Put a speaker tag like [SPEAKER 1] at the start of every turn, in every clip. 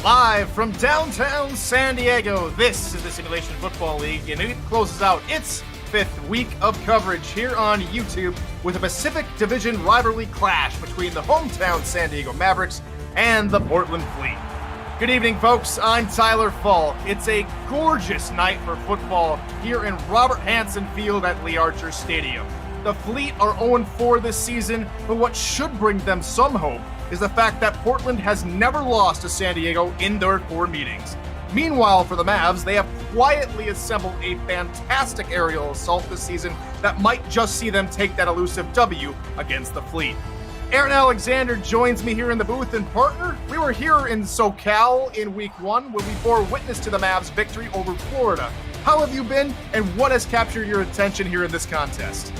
[SPEAKER 1] Live from downtown San Diego, this is the Simulation Football League, and it closes out its fifth week of coverage here on YouTube with a Pacific Division rivalry clash between the hometown San Diego Mavericks and the Portland Fleet. Good evening, folks. I'm Tyler Fall. It's a gorgeous night for football here in Robert Hansen Field at Lee Archer Stadium. The Fleet are 0-4 this season, but what should bring them some hope is the fact that Portland has never lost to San Diego in their core meetings. Meanwhile, for the Mavs, they have quietly assembled a fantastic aerial assault this season that might just see them take that elusive W against the Fleet. Aaron Alexander joins me here in the booth, and partner, we were here in SoCal in week one when we bore witness to the Mavs' victory over Florida. How have you been, and what has captured your attention here in this contest?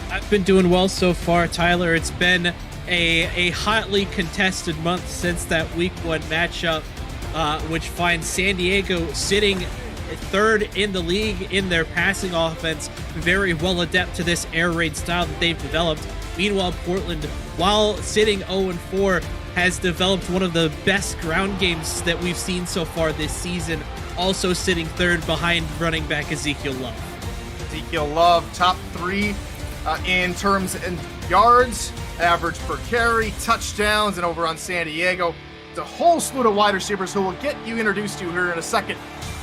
[SPEAKER 2] I've been doing well so far, Tyler. It's been a hotly contested month since that week one matchup, which finds San Diego sitting third in the league in their passing offense, very well adept to this air raid style that they've developed. Meanwhile, Portland, while sitting 0-4, has developed one of the best ground games that we've seen so far this season, also sitting third behind running back Ezekiel Love.
[SPEAKER 1] Ezekiel Love, top three in terms of yards, average per carry, touchdowns, and over on San Diego. It's a whole slew of wide receivers who will get you introduced to here in a second.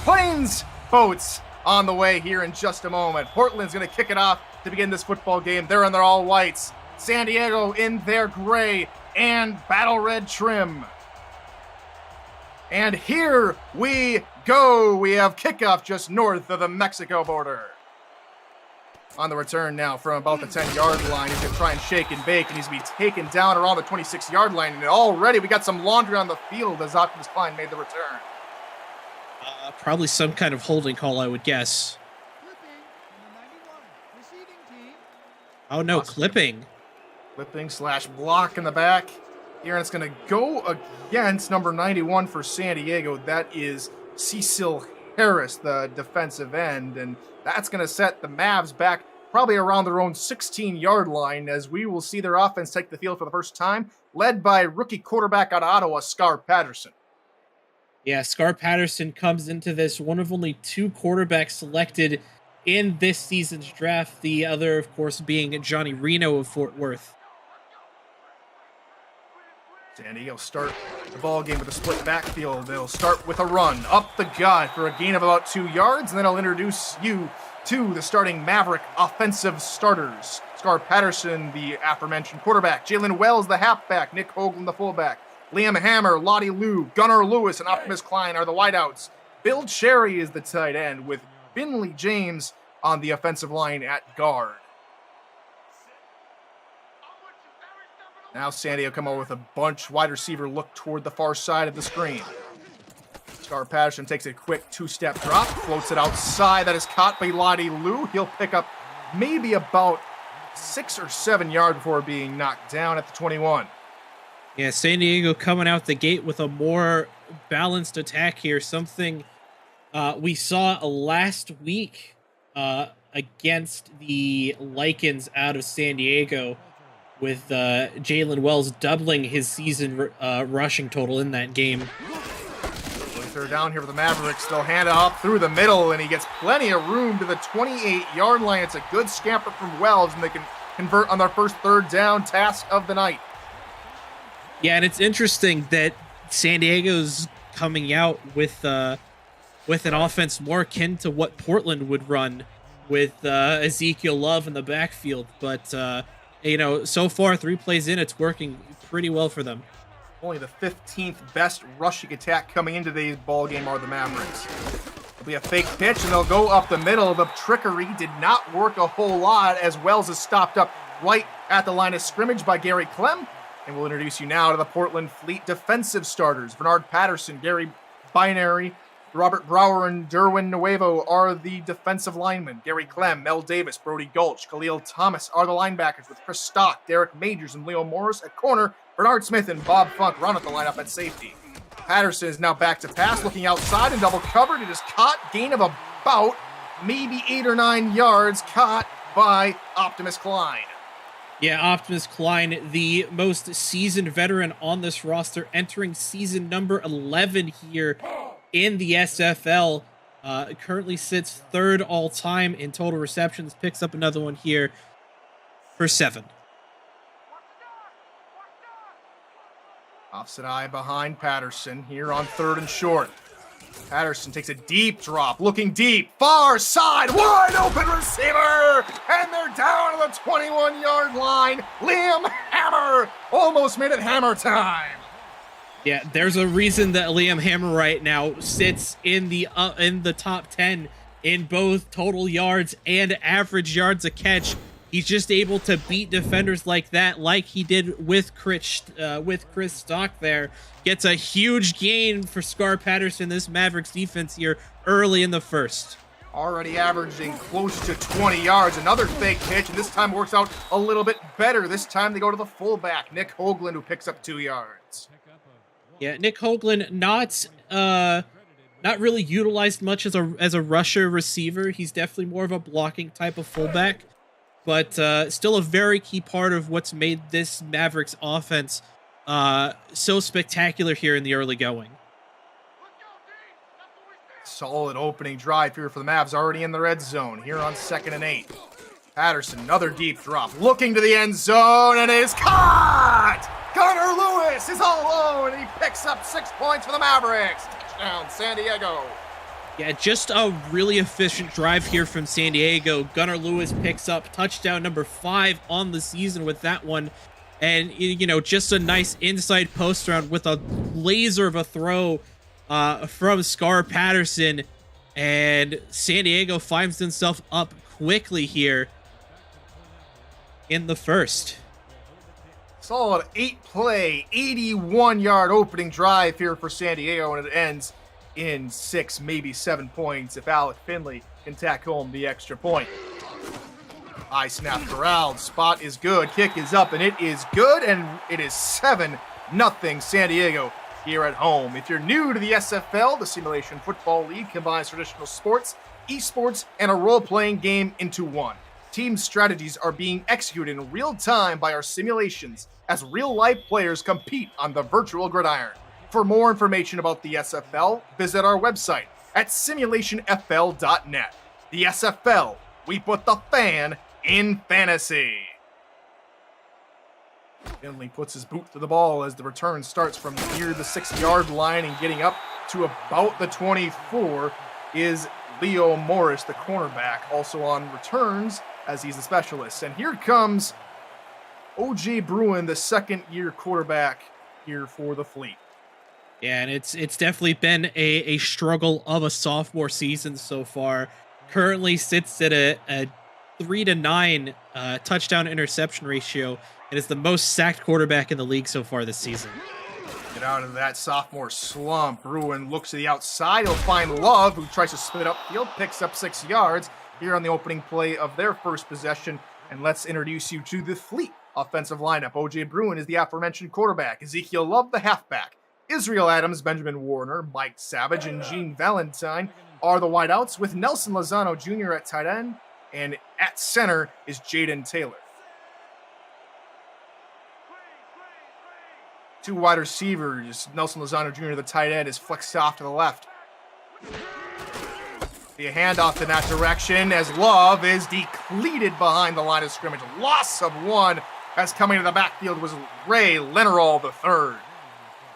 [SPEAKER 1] Planes boats on the way here in just a moment. Portland's going to kick it off to begin this football game. They're in their all whites. San Diego in their gray and battle red trim. And here we go. We have kickoff just north of the Mexico border. On the return now from about the 10-yard line. He's going to try and shake and bake, and he's going to be taken down around the 26-yard line. And already we got some laundry on the field as Optimus Klein made the return.
[SPEAKER 2] Probably some kind of holding call, I would guess. Oh, no, clipping.
[SPEAKER 1] Clipping slash block in the back. Here, and it's going to go against number 91 for San Diego. That is Cecil Harris, the defensive end, and that's going to set the Mavs back probably around their own 16-yard line as we will see their offense take the field for the first time, led by rookie quarterback out of Ottawa, Scar Patterson.
[SPEAKER 2] Yeah, Scar Patterson comes into this one of only two quarterbacks selected in this season's draft, the other, of course, being Johnny Reno of Fort Worth.
[SPEAKER 1] San Diego start the ball game with a split backfield. They'll start with a run up the gut for a gain of about 2 yards, and then I'll introduce you to the starting Maverick offensive starters. Scar Patterson, the aforementioned quarterback. Jalen Wells, the halfback. Nick Hoagland, the fullback. Liam Hammer, Lottie Lou, Gunnar Lewis, and Optimus Klein are the wideouts. Bill Cherry is the tight end, with Finley James on the offensive line at guard. Now San Diego come over with a bunch wide receiver look toward the far side of the screen. Scar Patterson takes a quick two-step drop, floats it outside. That is caught by Lottie Lou. He'll pick up maybe about 6 or 7 yards before being knocked down at the 21.
[SPEAKER 2] Yeah, San Diego coming out the gate with a more balanced attack here. Something we saw last week against the Lycans out of San Diego, with Jalen Wells doubling his season rushing total in that game.
[SPEAKER 1] Third down here for the Mavericks. They'll hand it up through the middle, and he gets plenty of room to the 28-yard line. It's a good scamper from Wells, and they can convert on their first third down task of the night.
[SPEAKER 2] Yeah, and it's interesting that San Diego's coming out with an offense more akin to what Portland would run with Ezekiel Love in the backfield, but so far, 3 plays in, it's working pretty well for them.
[SPEAKER 1] Only the 15th best rushing attack coming into the ball game are the Mavericks. It'll be a fake pitch, and they'll go up the middle. The trickery did not work a whole lot as Wells is stopped up right at the line of scrimmage by Gary Clem. And we'll introduce you now to the Portland Fleet defensive starters. Bernard Patterson, Gary Binary, Robert Brower, and Derwin Nuevo are the defensive linemen. Gary Clem, Mel Davis, Brody Gulch, Khalil Thomas are the linebackers, with Chris Stock, Derek Majors, and Leo Morris at corner. Bernard Smith and Bob Funk run at the lineup at safety. Patterson is now back to pass, looking outside and double covered. It is caught, gain of about maybe 8 or 9 yards, caught by Optimus Klein.
[SPEAKER 2] Yeah, Optimus Klein, the most seasoned veteran on this roster, entering season number 11 here in the SFL. Currently sits third all time in total receptions. Picks up another one here for 7.
[SPEAKER 1] Opposite eye behind Patterson here on 3rd and short. Patterson takes a deep drop, looking deep, far side, wide open receiver, and they're down to the 21-yard line. Liam Hammer almost made it hammer time.
[SPEAKER 2] Yeah, there's a reason that Liam Hammer right now sits in the top 10 in both total yards and average yards a catch. He's just able to beat defenders like that, like he did with Chris Stock there. Gets a huge gain for Scar Patterson, this Mavericks defense here early in the first.
[SPEAKER 1] Already averaging close to 20 yards. Another fake pitch, and this time works out a little bit better. This time they go to the fullback, Nick Hoagland, who picks up 2 yards.
[SPEAKER 2] Yeah, Nick Hoagland not really utilized much as a rusher receiver. He's definitely more of a blocking type of fullback, but still a very key part of what's made this Mavericks offense so spectacular here in the early going.
[SPEAKER 1] Solid opening drive here for the Mavs, already in the red zone here on 2nd and 8. Patterson, another deep drop, looking to the end zone, and is caught! Gunnar Lewis is all alone, and he picks up 6 points for the Mavericks. Touchdown, San Diego.
[SPEAKER 2] Yeah, just a really efficient drive here from San Diego. Gunnar Lewis picks up touchdown number 5 on the season with that one. And, you know, just a nice inside post round with a laser of a throw from Scar Patterson. And San Diego finds himself up quickly here in the first.
[SPEAKER 1] Solid 8-play, 81-yard opening drive here for San Diego, and it ends in 6, maybe 7 points if Alec Finley can tack home the extra point. High snap corralled, spot is good, kick is up, and it is good, and it is 7-0 San Diego here at home. If you're new to the SFL, the Simulation Football League combines traditional sports, esports, and a role-playing game into one. Team strategies are being executed in real time by our simulations as real-life players compete on the virtual gridiron. For more information about the SFL, visit our website at simulationfl.net. The SFL, we put the fan in fantasy. Finley puts his boot to the ball as the return starts from near the 6-yard line, and getting up to about the 24 is Leo Morris, the cornerback, also on returns as he's a specialist. And here comes O.J. Bruin, the second-year quarterback here for the Fleet.
[SPEAKER 2] Yeah, and it's definitely been a struggle of a sophomore season so far. Currently sits at a 3-9 touchdown interception ratio, and is the most sacked quarterback in the league so far this season.
[SPEAKER 1] Get out of that sophomore slump. Bruin looks to the outside. He'll find Love, who tries to split upfield, picks up 6 yards here on the opening play of their first possession. And let's introduce you to the Fleet offensive lineup. O.J. Bruin is the aforementioned quarterback. Ezekiel Love, the halfback. Israel Adams, Benjamin Warner, Mike Savage, and Gene Valentine are the wideouts, with Nelson Lozano Jr. at tight end, and at center is Jaden Taylor. 2 wide receivers. Nelson Lozano Jr., the tight end, is flexed off to the left. The handoff in that direction as Love is depleted behind the line of scrimmage. Loss of 1 as coming to the backfield was Ray Lenerall III.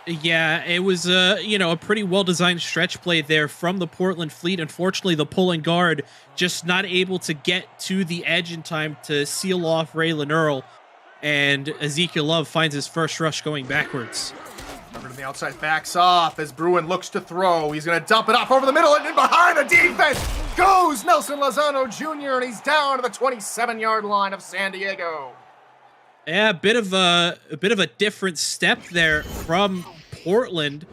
[SPEAKER 2] Yeah, it was a pretty well-designed stretch play there from the Portland Fleet. Unfortunately, the pulling guard just not able to get to the edge in time to seal off Ray Lenerall, and Ezekiel Love finds his first rush going backwards.
[SPEAKER 1] Over to the outside, backs off as Bruin looks to throw. He's going to dump it off over the middle, and in behind the defense goes Nelson Lozano Jr., and he's down to the 27-yard line of San Diego.
[SPEAKER 2] Yeah, a bit of a different step there from Portland.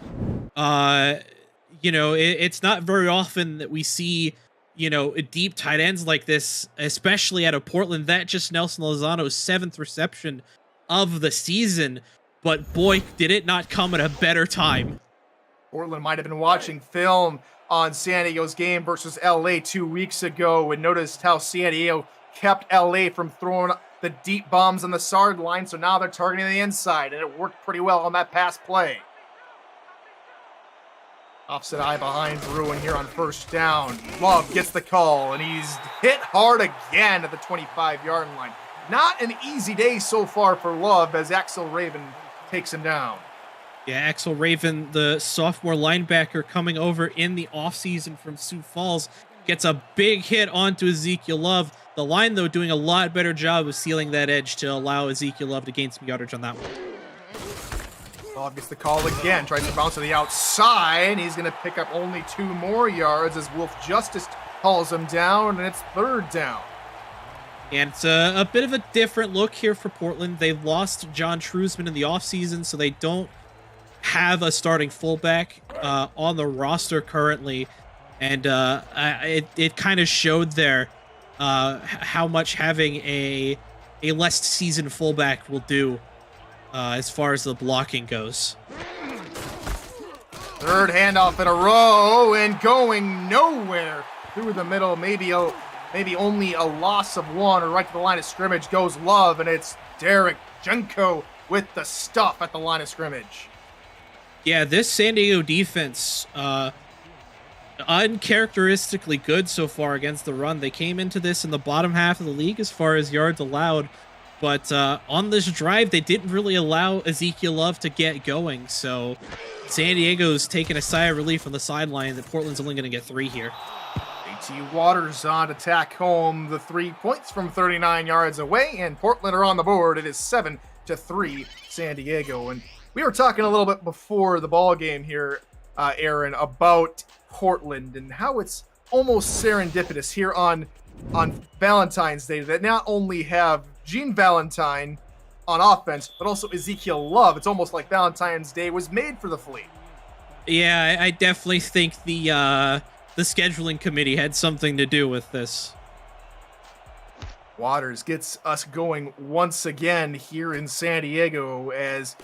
[SPEAKER 2] It's not very often that we see, deep tight ends like this, especially out of Portland. That just Nelson Lozano's 7th reception of the season, but boy, did it not come at a better time.
[SPEAKER 1] Portland might have been watching film on San Diego's game versus LA 2 weeks ago and noticed how San Diego kept LA from throwing the deep bombs on the sideline, so now they're targeting the inside, and it worked pretty well on that pass play. Offset eye behind Bruin here on first down. Love gets the call, and he's hit hard again at the 25-yard line. Not an easy day so far for Love as Axel Raven takes him down.
[SPEAKER 2] Yeah, Axel Raven, the sophomore linebacker coming over in the offseason from Sioux Falls, gets a big hit onto Ezekiel Love. The line, though, doing a lot better job of sealing that edge to allow Ezekiel Love to gain some yardage on that one.
[SPEAKER 1] Love gets the call again, tries to bounce to the outside. He's going to pick up only 2 more yards as Wolf Justice hauls him down, and it's 3rd down.
[SPEAKER 2] And it's a bit of a different look here for Portland. They lost John Trusman in the offseason, so they don't have a starting fullback on the roster currently. And it kind of showed there how much having a less seasoned fullback will do as far as the blocking goes.
[SPEAKER 1] 3rd handoff in a row and going nowhere through the middle. Maybe only a loss of 1, or right to the line of scrimmage goes Love, and it's Derek Junko with the stuff at the line of scrimmage.
[SPEAKER 2] Yeah, this San Diego defense, uncharacteristically good so far against the run. They came into this in the bottom half of the league as far as yards allowed, but on this drive, they didn't really allow Ezekiel Love to get going, so San Diego's taking a sigh of relief on the sideline that Portland's only going to get 3 here.
[SPEAKER 1] AT Waters on to tack home the 3 points from 39 yards away, and Portland are on the board. It is 7-3 San Diego. And we were talking a little bit before the ball game here, Aaron, about Portland and how it's almost serendipitous here on Valentine's Day that not only have Gene Valentine on offense, but also Ezekiel Love. It's almost like Valentine's Day was made for the Fleet.
[SPEAKER 2] Yeah, I definitely think the scheduling committee had something to do with this.
[SPEAKER 1] Waters gets us going once again here in San Diego as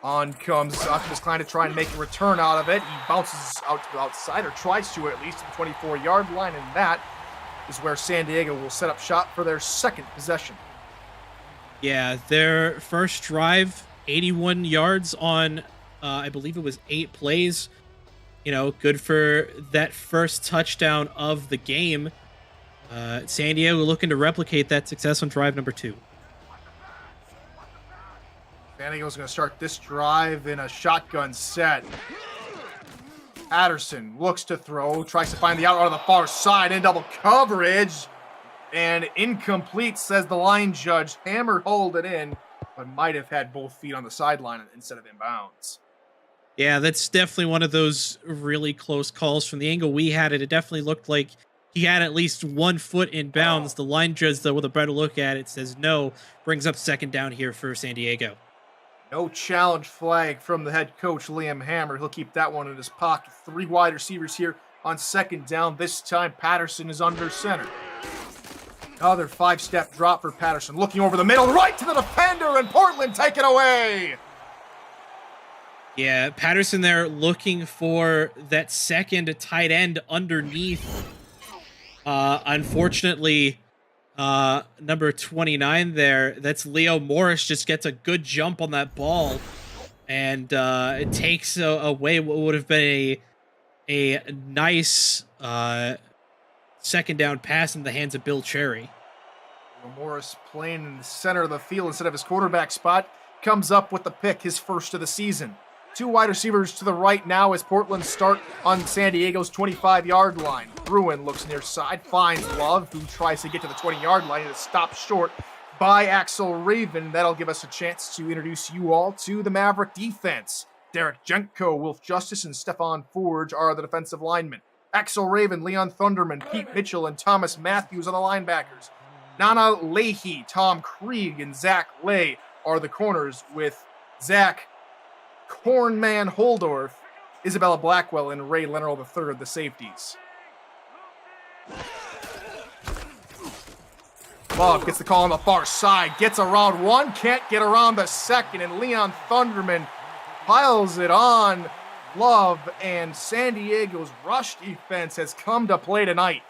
[SPEAKER 1] on comes Optimus Klein to try and make a return out of it. He bounces out to the outside, or tries to at least, to the 24-yard line, and that is where San Diego will set up shop for their 2nd possession.
[SPEAKER 2] Yeah, their first drive, 81 yards on, I believe it was 8 plays. You know, good for that first touchdown of the game. San Diego looking to replicate that success on drive number 2.
[SPEAKER 1] San Diego's going to start this drive in a shotgun set. Patterson looks to throw, tries to find the out on the far side in double coverage, and incomplete, says the line judge. Hammer hauled it in, but might have had both feet on the sideline instead of inbounds.
[SPEAKER 2] Yeah, that's definitely one of those really close calls. From the angle we had it, it definitely looked like he had at least 1 foot in bounds. The line judge, though, with a better look at it, says no, brings up 2nd down here for San Diego.
[SPEAKER 1] No challenge flag from the head coach, Liam Hammer. He'll keep that one in his pocket. 3 wide receivers here on 2nd down. This time, Patterson is under center. Another 5-step drop for Patterson. Looking over the middle, right to the defender, and Portland take it away.
[SPEAKER 2] Yeah, Patterson there looking for that second tight end underneath. Unfortunately, number 29 there, that's Leo Morris, just gets a good jump on that ball, and it takes away what would have been a nice second down pass in the hands of Bill Cherry.
[SPEAKER 1] Morris playing in the center of the field instead of his quarterback spot, comes up with the pick, his first of the season. 2 wide receivers to the right now as Portland start on San Diego's 25-yard line. Bruin looks near side, finds Love, who tries to get to the 20-yard line and is stopped short by Axel Raven. That'll give us a chance to introduce you all to the Maverick defense. Derek Jenko, Wolf Justice, and Stefan Forge are the defensive linemen. Axel Raven, Leon Thunderman, Pete Mitchell, and Thomas Matthews are the linebackers. Nana Leahy, Tom Krieg, and Zach Lay are the corners, with Zach Cornman Holdorf, Isabella Blackwell, and Ray Leonard III the safeties. Love gets the call on the far side, gets around 1, can't get around the 2nd, and Leon Thunderman piles it on Love, and San Diego's rush defense has come to play tonight.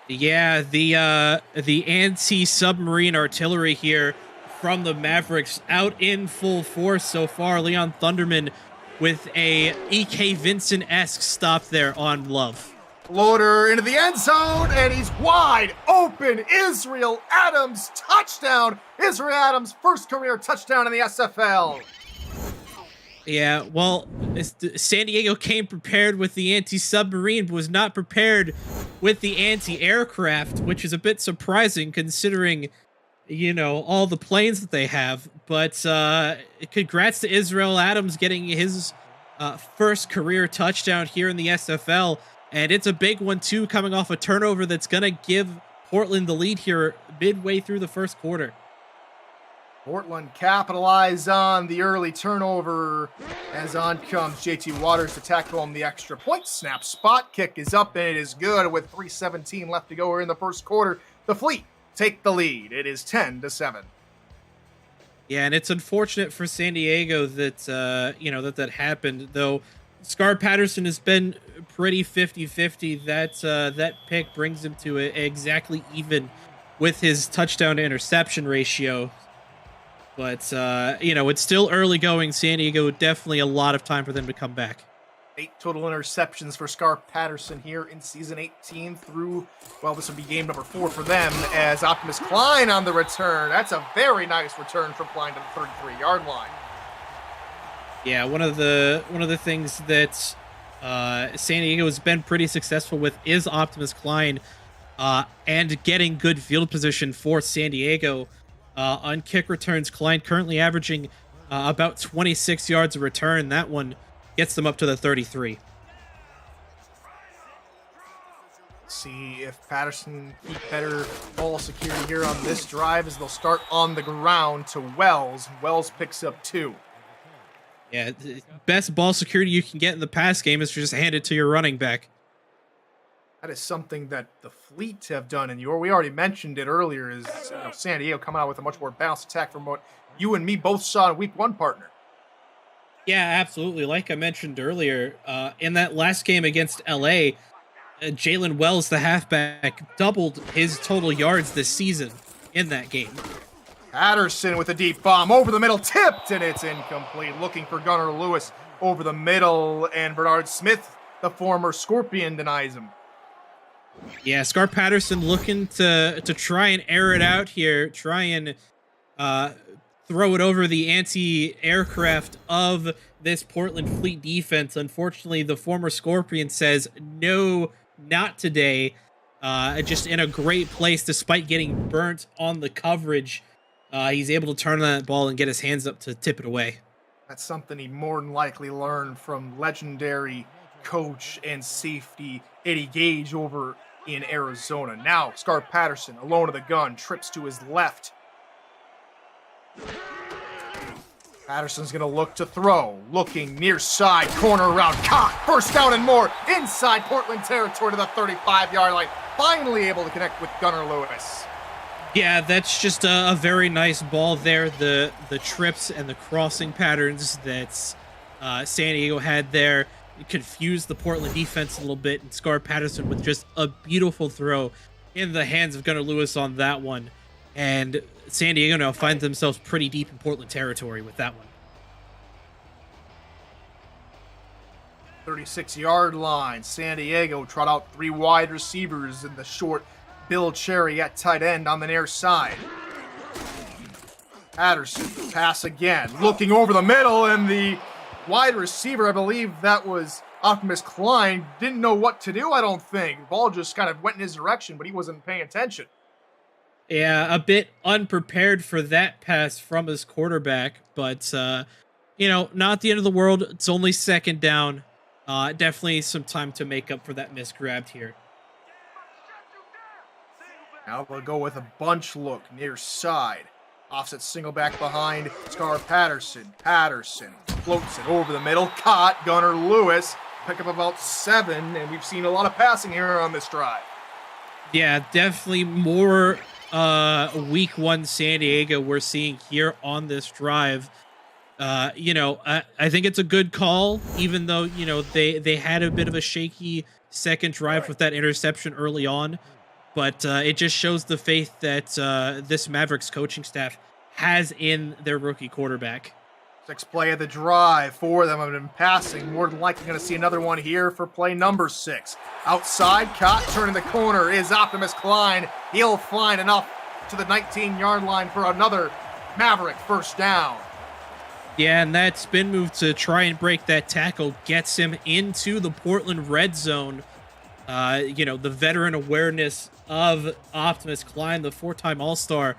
[SPEAKER 2] Yeah, the anti-submarine artillery here from the Mavericks out in full force so far. Leon Thunderman with a EK Vincent-esque stop there on Love.
[SPEAKER 1] Floater into the end zone, and he's wide open. Israel Adams touchdown. Israel Adams' first career touchdown in the SFL.
[SPEAKER 2] Yeah, well, San Diego came prepared with the anti-submarine, but was not prepared with the anti-aircraft, which is a bit surprising considering, all the planes that they have. But congrats to Israel Adams getting his first career touchdown here in the SFL. And it's a big one, too, coming off a turnover that's going to give Portland the lead here midway through the first quarter.
[SPEAKER 1] Portland capitalized on the early turnover as on comes JT Waters to tackle home the extra point. Snap spot kick is up and it is good with 3:17 left to go. We're in the first quarter. The Fleet take the lead. It is 10-7.
[SPEAKER 2] Yeah, and it's unfortunate for San Diego that that happened, though. Scar Patterson has been pretty 50-50. That pick brings him to exactly even with his touchdown to interception ratio. But, it's still early going. San Diego, definitely a lot of time for them to come back.
[SPEAKER 1] 8 total interceptions for Scar Patterson here in Season 18 through, this would be game number 4 for them as Optimus Klein on the return. That's a very nice return from Klein to the 33-yard line.
[SPEAKER 2] Yeah, one of the things that San Diego has been pretty successful with is Optimus Klein and getting good field position for San Diego. On kick returns, Klein currently averaging about 26 yards a return. That one gets them up to the 33.
[SPEAKER 1] See if Patterson keep better ball security here on this drive as they'll start on the ground to Wells. Wells picks up 2.
[SPEAKER 2] Yeah, best ball security you can get in the pass game is to just hand it to your running back.
[SPEAKER 1] That is something that the Fleet have done, and we already mentioned it earlier, is San Diego coming out with a much more balanced attack from what you and me both saw in Week 1, partner.
[SPEAKER 2] Yeah, absolutely. Like I mentioned earlier, in that last game against LA, Jalen Wells, the halfback, doubled his total yards this season in that game.
[SPEAKER 1] Patterson with a deep bomb over the middle, tipped, and it's incomplete. Looking for Gunnar Lewis over the middle, and Bernard Smith, the former Scorpion, denies him.
[SPEAKER 2] Yeah, Scar Patterson looking to try and air it out here, try and throw it over the anti-aircraft of this Portland Fleet defense. Unfortunately, the former Scorpion says, no, not today. Just in a great place, despite getting burnt on the coverage. He's able to turn on that ball and get his hands up to tip it away.
[SPEAKER 1] That's something he more than likely learned from legendary coach and safety Eddie Gage over in Arizona. Now, Scar Patterson, alone of the gun, trips to his left. Patterson's going to look to throw. Looking near side, corner around, caught, first down and more, inside Portland territory to the 35-yard line. Finally able to connect with Gunnar Lewis.
[SPEAKER 2] Yeah, that's just a very nice ball there. The trips and the crossing patterns that San Diego had there confused the Portland defense a little bit, and Scar Patterson with just a beautiful throw in the hands of Gunnar Lewis on that one. And San Diego now finds themselves pretty deep in Portland territory with that one.
[SPEAKER 1] 36-yard line. San Diego trot out 3 wide receivers in the short. Bill Cherry at tight end on the near side. Patterson, pass again. Looking over the middle, and the wide receiver, I believe that was Optimus Klein, didn't know what to do, I don't think. The ball just kind of went in his direction, but he wasn't paying attention.
[SPEAKER 2] Yeah, a bit unprepared for that pass from his quarterback, but, not the end of the world. It's only second down. Definitely some time to make up for that miss grabbed here.
[SPEAKER 1] Now we'll go with a bunch look near side. Offset single back behind Scar Patterson. Patterson floats it over the middle. Caught Gunnar Lewis. Pick up about 7, and we've seen a lot of passing here on this drive.
[SPEAKER 2] Yeah, definitely more week 1 San Diego we're seeing here on this drive. I think it's a good call, even though, they had a bit of a shaky second drive with that interception early on. but it just shows the faith that this Mavericks coaching staff has in their rookie quarterback.
[SPEAKER 1] 6 play of the drive. 4 of them have been passing. More than likely going to see another one here for play number 6. Outside, caught, turning the corner is Optimus Klein. He'll find enough to the 19-yard line for another Maverick first down.
[SPEAKER 2] Yeah, and that spin move to try and break that tackle gets him into the Portland red zone. The veteran awareness of Optimus Klein, the 4-time All-Star,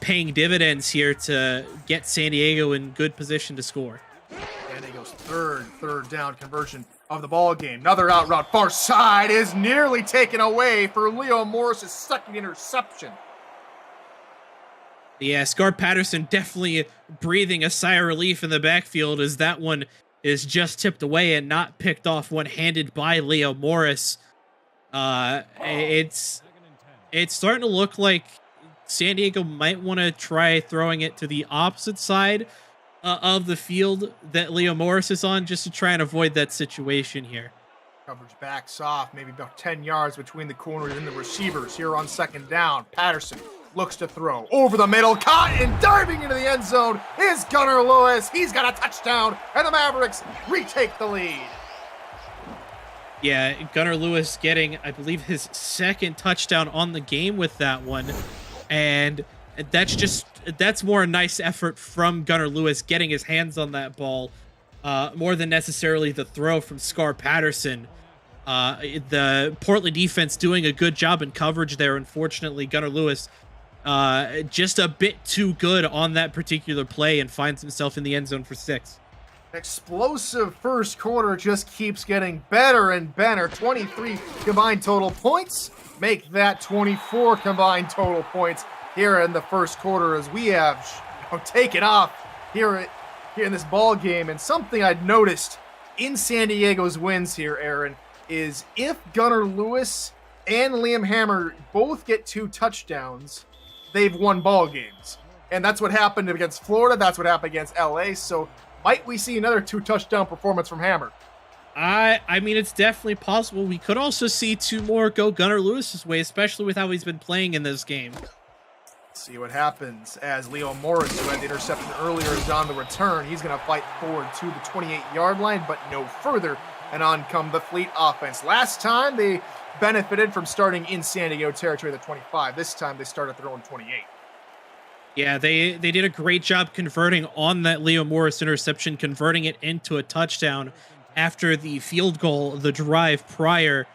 [SPEAKER 2] paying dividends here to get San Diego in good position to score.
[SPEAKER 1] San Diego's third down conversion of the ball game. Another out route, far side is nearly taken away for Leo Morris' second interception.
[SPEAKER 2] Yeah, Scar Patterson definitely breathing a sigh of relief in the backfield as that one is just tipped away and not picked off one-handed by Leo Morris. It's starting to look like San Diego might want to try throwing it to the opposite side of the field that Leo Morris is on, just to try and avoid that situation here.
[SPEAKER 1] Coverage backs off, maybe about 10 yards between the corners and the receivers here on second down. Patterson looks to throw over the middle, caught and diving into the end zone is Gunnar Lewis. He's got a touchdown, and the Mavericks retake the lead.
[SPEAKER 2] Yeah, Gunnar Lewis getting, I believe, his second touchdown on the game with that one. And that's more a nice effort from Gunnar Lewis getting his hands on that ball, more than necessarily the throw from Scar Patterson. The Portland defense doing a good job in coverage there. Unfortunately, Gunnar Lewis just a bit too good on that particular play and finds himself in the end zone for 6.
[SPEAKER 1] Explosive first quarter just keeps getting better and better. 23 combined total points. Make that 24 combined total points here in the first quarter as we have taken off here in this ball game. And something I'd noticed in San Diego's wins here, Aaron, is if Gunnar Lewis and Liam Hammer both get 2 touchdowns, they've won ball games. And that's what happened against Florida. That's what happened against LA. So might we see another 2 touchdown performance from Hammer?
[SPEAKER 2] I mean, it's definitely possible. We could also see 2 more go Gunnar Lewis's way, especially with how he's been playing in this game.
[SPEAKER 1] Let's see what happens as Leo Morris, who had the interception earlier, is on the return. He's going to fight forward to the 28-yard line, but no further. And on come the Fleet offense. Last time they benefited from starting in San Diego territory at the 25. This time they start at their own 28.
[SPEAKER 2] Yeah, they did a great job converting on that Leo Morris interception, converting it into a touchdown after the field goal, the drive prior.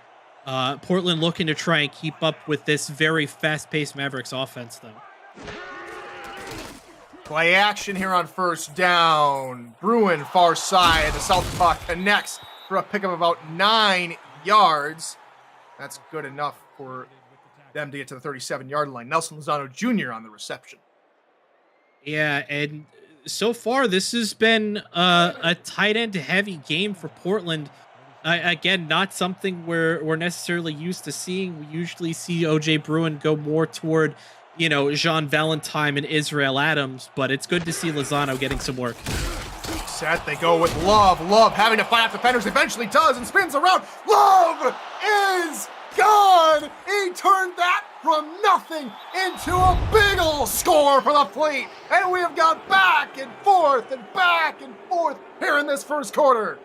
[SPEAKER 2] Portland looking to try and keep up with this very fast-paced Mavericks offense, though.
[SPEAKER 1] Play action here on first down. Bruin far side. The southpaw connects for a pickup of about 9 yards. That's good enough for them to get to the 37-yard line. Nelson Lozano Jr. on the reception.
[SPEAKER 2] Yeah, and so far this has been a tight end heavy game for Portland. Again, not something we're necessarily used to seeing. We usually see OJ Bruin go more toward, Jean Valentine and Israel Adams, but it's good to see Lozano getting some work.
[SPEAKER 1] Set, they go with Love. Love having to fight off defenders, eventually does and spins around. Love is gone! He turned that from nothing into a big ol' score for the Fleet. And we have gone back and forth here in this first quarter.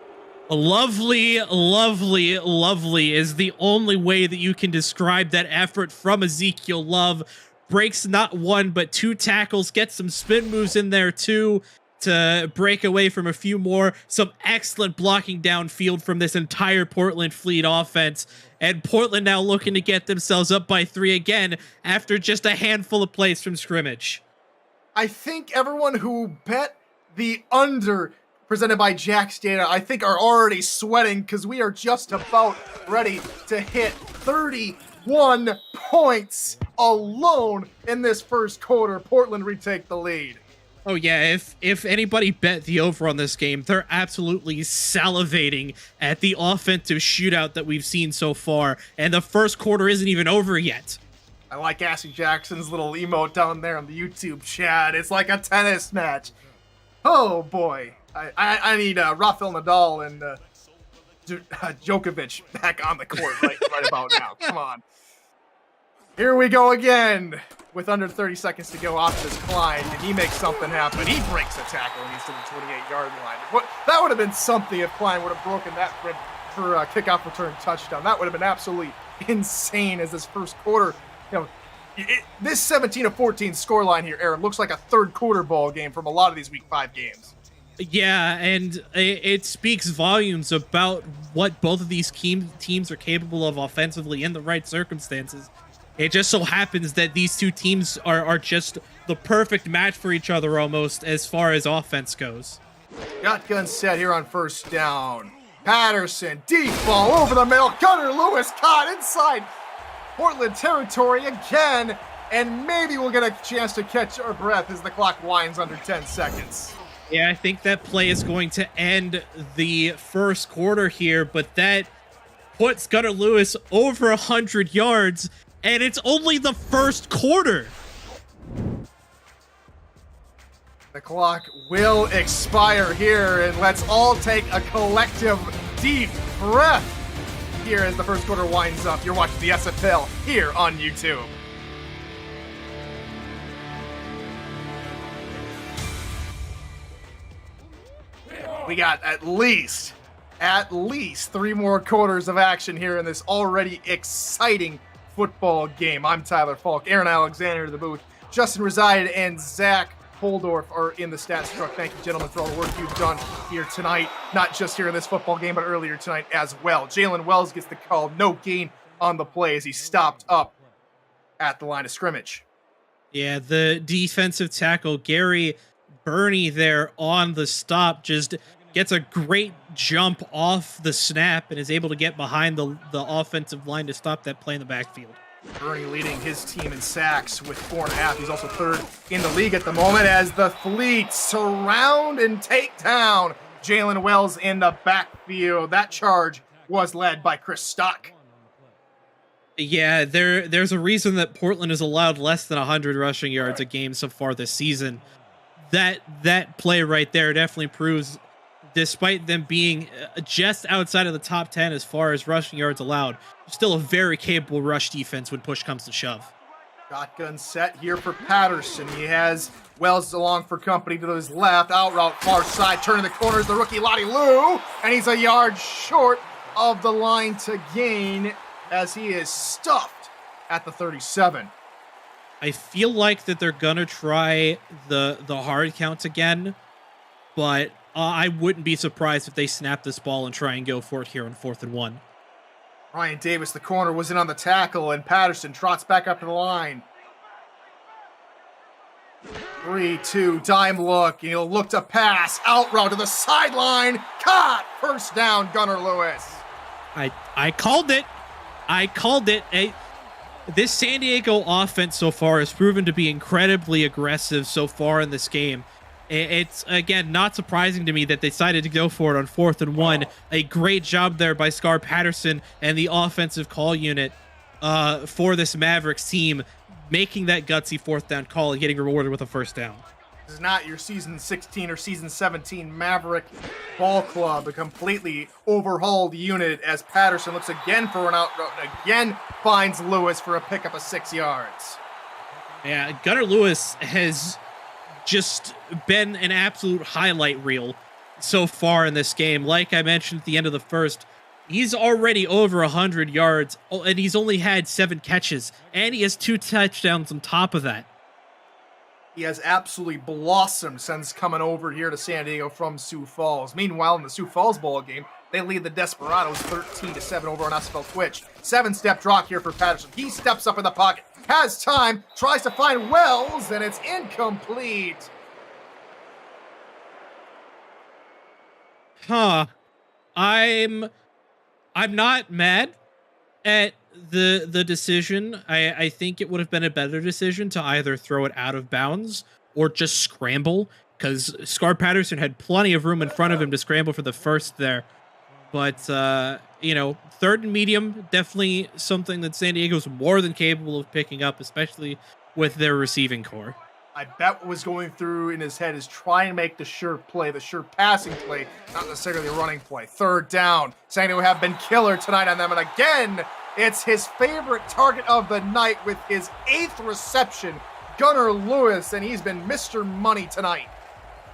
[SPEAKER 2] Lovely, lovely, lovely is the only way that you can describe that effort from Ezekiel Love. Breaks not 1, but 2 tackles, gets some spin moves in there too to break away from a few more. Some excellent blocking downfield from this entire Portland Fleet offense. And Portland now looking to get themselves up by 3 again after just a handful of plays from scrimmage.
[SPEAKER 1] I think everyone who bet the under presented by Jack's Data, I think are already sweating because we are just about ready to hit 31 points alone in this first quarter. Portland retake the lead.
[SPEAKER 2] Oh yeah, if anybody bet the over on this game, they're absolutely salivating at the offensive shootout that we've seen so far, and the first quarter isn't even over yet.
[SPEAKER 1] I like Ashley Jackson's little emote down there on the YouTube chat. It's like a tennis match. Oh boy. I need Rafael Nadal and Djokovic back on the court right about now. Come on. Here we go again. With under 30 seconds to go off this Klein, and he makes something happen. He breaks a tackle and he's to the 28-yard line. That would have been something if Klein would have broken that for a kickoff return touchdown. That would have been absolutely insane as this first quarter. This 17-14 scoreline here, Aaron, looks like a third quarter ball game from a lot of these Week 5 games.
[SPEAKER 2] Yeah, and it speaks volumes about what both of these teams are capable of offensively in the right circumstances. It just so happens that these two teams are just the perfect match for each other almost as far as offense goes.
[SPEAKER 1] Shotgun set here on first down. Patterson, deep ball over the middle. Gunnar Lewis caught inside Portland territory again. And maybe we'll get a chance to catch our breath as the clock winds under 10 seconds.
[SPEAKER 2] Yeah, I think that play is going to end the first quarter here, but that puts Gunnar Lewis over 100 yards. And it's only the first quarter.
[SPEAKER 1] The clock will expire here, and let's all take a collective deep breath here as the first quarter winds up. You're watching the SFL here on YouTube. We got at least 3 more quarters of action here in this already exciting football game. I'm Tyler Falk, Aaron Alexander to the booth, Justin Reside, and Zach Holdorf are in the stats truck. Thank you, gentlemen, for all the work you've done here tonight, not just here in this football game, but earlier tonight as well. Jalen Wells gets the call, no gain on the play as he stopped up at the line of scrimmage.
[SPEAKER 2] Yeah, the defensive tackle, Gary Burney, there on the stop, just gets a great jump off the snap and is able to get behind the offensive line to stop that play in the backfield.
[SPEAKER 1] Burney leading his team in sacks with 4.5. He's also third in the league at the moment as the Fleets surround and take down Jalen Wells in the backfield. That charge was led by Chris Stock.
[SPEAKER 2] Yeah, there's a reason that Portland has allowed less than 100 rushing yards a game so far this season. That play right there definitely proves, despite them being just outside of the top 10 as far as rushing yards allowed, still a very capable rush defense when push comes to shove.
[SPEAKER 1] Shotgun set here for Patterson. He has Wells along for company to his left. Out route, far side, turning the corners, the rookie Lottie Lou. And he's a yard short of the line to gain as he is stuffed at the 37.
[SPEAKER 2] I feel like that they're going to try the hard count again, but I wouldn't be surprised if they snap this ball and try and go for it here on 4th and 1.
[SPEAKER 1] Ryan Davis, the corner, was in on the tackle, and Patterson trots back up to the line. 3-2, dime look. He'll look to pass. Out route to the sideline. Caught. First down, Gunnar Lewis.
[SPEAKER 2] I called it. This San Diego offense so far has proven to be incredibly aggressive so far in this game. It's, again, not surprising to me that they decided to go for it on 4th and 1. A great job there by Scar Patterson and the offensive call unit for this Mavericks team, making that gutsy 4th down call and getting rewarded with a first down.
[SPEAKER 1] This is not your season 16 or season 17 Maverick ball club, a completely overhauled unit as Patterson looks again for an out route and again finds Lewis for a pickup of 6 yards.
[SPEAKER 2] Yeah, Gunnar Lewis has just been an absolute highlight reel so far in this game. Like I mentioned at the end of the first, he's already over 100 yards, and he's only had 7 catches, and he has 2 touchdowns on top of that.
[SPEAKER 1] He has absolutely blossomed since coming over here to San Diego from Sioux Falls. Meanwhile, in the Sioux Falls ball game, they lead the Desperados 13-7 over on SFL Twitch. 7-step drop here for Patterson. He steps up in the pocket, has time, tries to find Wells, and it's incomplete.
[SPEAKER 2] I'm not mad at the decision. I think it would have been a better decision to either throw it out of bounds or just scramble, because Scar Patterson had plenty of room in front of him to scramble for the first there. But, 3rd and medium, definitely something that San Diego's more than capable of picking up, especially with their receiving core.
[SPEAKER 1] I bet what was going through in his head is try and make the sure play, the sure passing play, not necessarily a running play. 3rd down. San Diego have been killer tonight on them, and again, It's his favorite target of the night with his 8th reception, Gunnar Lewis, and he's been Mr. Money tonight.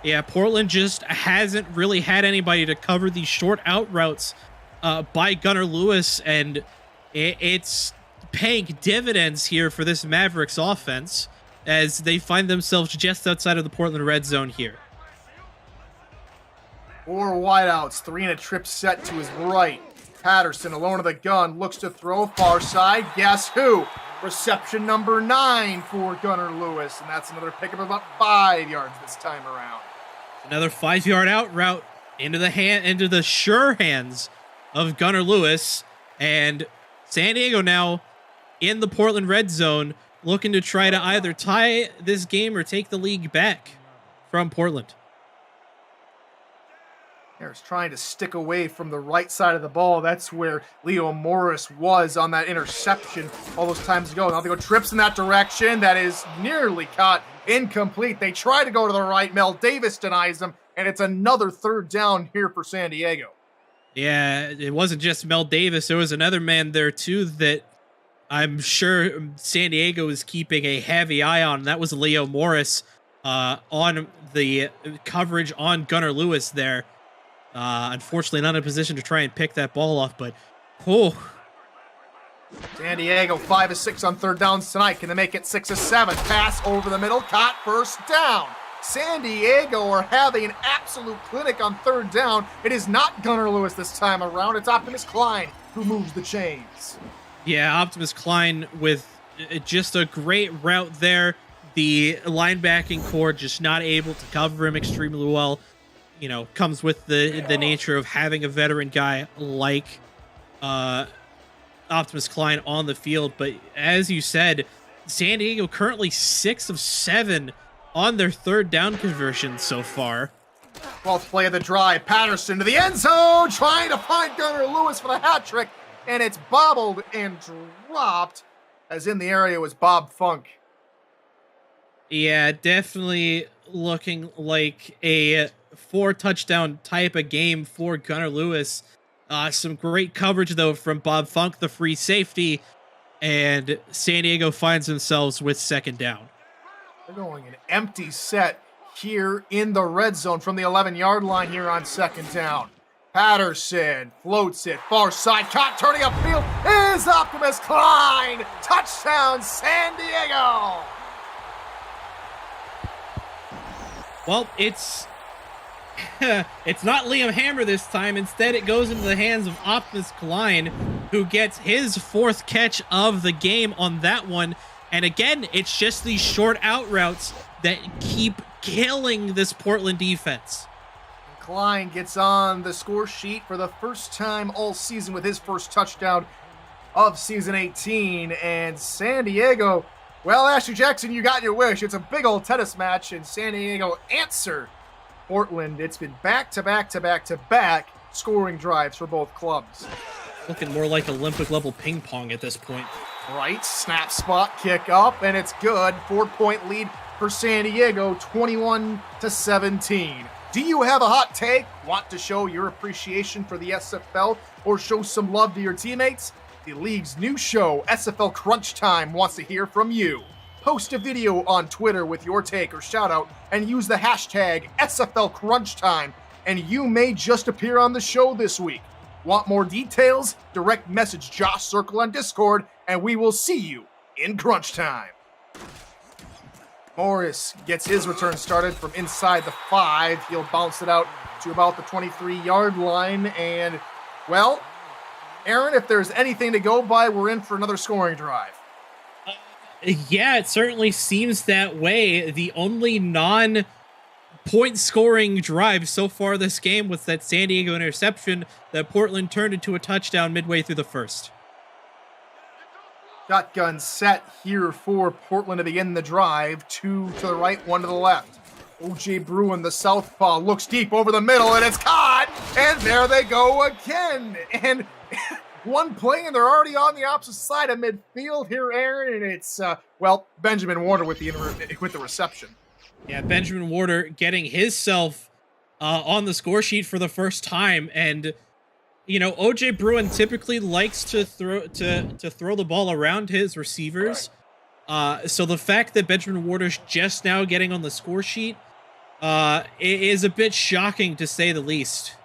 [SPEAKER 2] Yeah, Portland just hasn't really had anybody to cover these short out routes by Gunnar Lewis, and it's paying dividends here for this Mavericks offense as they find themselves just outside of the Portland red zone here.
[SPEAKER 1] 4 wideouts, 3 in a trip set to his right. Patterson, alone of the gun, looks to throw far side. Guess who? Reception number 9 for Gunnar Lewis, and that's another pickup of about 5 yards this time around.
[SPEAKER 2] Another 5-yard out route into the sure hands of Gunnar Lewis, and San Diego now in the Portland red zone, looking to try to either tie this game or take the league back from Portland.
[SPEAKER 1] Harris trying to stick away from the right side of the ball. That's where Leo Morris was on that interception all those times ago. Now they go trips in that direction. That is nearly caught. Incomplete. They try to go to the right. Mel Davis denies them, and it's another 3rd down here for San Diego.
[SPEAKER 2] Yeah, it wasn't just Mel Davis. There was another man there, too, that I'm sure San Diego is keeping a heavy eye on. That was Leo Morris on the coverage on Gunnar Lewis there. Unfortunately, not in a position to try and pick that ball off, but
[SPEAKER 1] San Diego 5 of 6 on 3rd downs tonight. Can they make it 6 of 7? Pass over the middle, caught, 1st down. San Diego are having an absolute clinic on 3rd down. It is not Gunnar Lewis this time around. It's Optimus Klein who moves the chains.
[SPEAKER 2] Yeah, Optimus Klein with just a great route there. The linebacking core just not able to cover him extremely well. You know, comes with the nature of having a veteran guy like Optimus Klein on the field. But as you said, San Diego currently 6 of 7 on their 3rd down conversion so far.
[SPEAKER 1] 12th play of the drive. Patterson to the end zone, trying to find Gunnar Lewis for the hat trick, and it's bobbled and dropped, as in the area was Bob Funk.
[SPEAKER 2] Yeah, definitely looking like a 4-touchdown type of game for Gunnar Lewis. Some great coverage, though, from Bob Funk, the free safety, and San Diego finds themselves with 2nd down.
[SPEAKER 1] They're going an empty set here in the red zone from the 11-yard line here on 2nd down. Patterson floats it far side, caught, turning upfield is Optimus Klein. Touchdown, San Diego.
[SPEAKER 2] Well, it's not Liam Hammer this time. Instead, it goes into the hands of Optimus Klein, who gets his 4th catch of the game on that one. And again, it's just these short out routes that keep killing this Portland defense.
[SPEAKER 1] Klein gets on the score sheet for the first time all season with his first touchdown of season 18. And San Diego, well, Ashley Jackson, you got your wish. It's a big old tennis match, and San Diego answer Portland. It's been back-to-back scoring drives for both clubs.
[SPEAKER 2] Looking more like Olympic level ping pong at this point.
[SPEAKER 1] Right, snap spot, kick up, and it's good. 4-point lead for San Diego, 21-17. Do you have a hot take? Want to show your appreciation for the SFL or show some love to your teammates? The league's new show, SFL Crunch Time, wants to hear from you. Post a video on Twitter with your take or shout out and use the hashtag SFL Crunch Time, and you may just appear on the show this week. Want more details? Direct message Josh Circle on Discord, and we will see you in Crunch Time. Morris gets his return started from inside the 5. He'll bounce it out to about the 23-yard line. And, well, Aaron, if there's anything to go by, we're in for another scoring drive.
[SPEAKER 2] Yeah, it certainly seems that way. The only non-point scoring drive so far this game was that San Diego interception that Portland turned into a touchdown midway through the first.
[SPEAKER 1] Shotgun set here for Portland to begin the drive. 2 to the right, 1 to the left. O.J. Bruin, the southpaw, looks deep over the middle, and it's caught! And there they go again! And one play, and they're already on the opposite side of midfield here, Aaron, and it's, Benjamin Warner with the reception.
[SPEAKER 2] Yeah, Benjamin Warner getting himself on the score sheet for the first time, and You know, OJ Bruin typically likes to throw the ball around his receivers. So the fact that Benjamin Warder's just now getting on the score sheet is a bit shocking to say the least.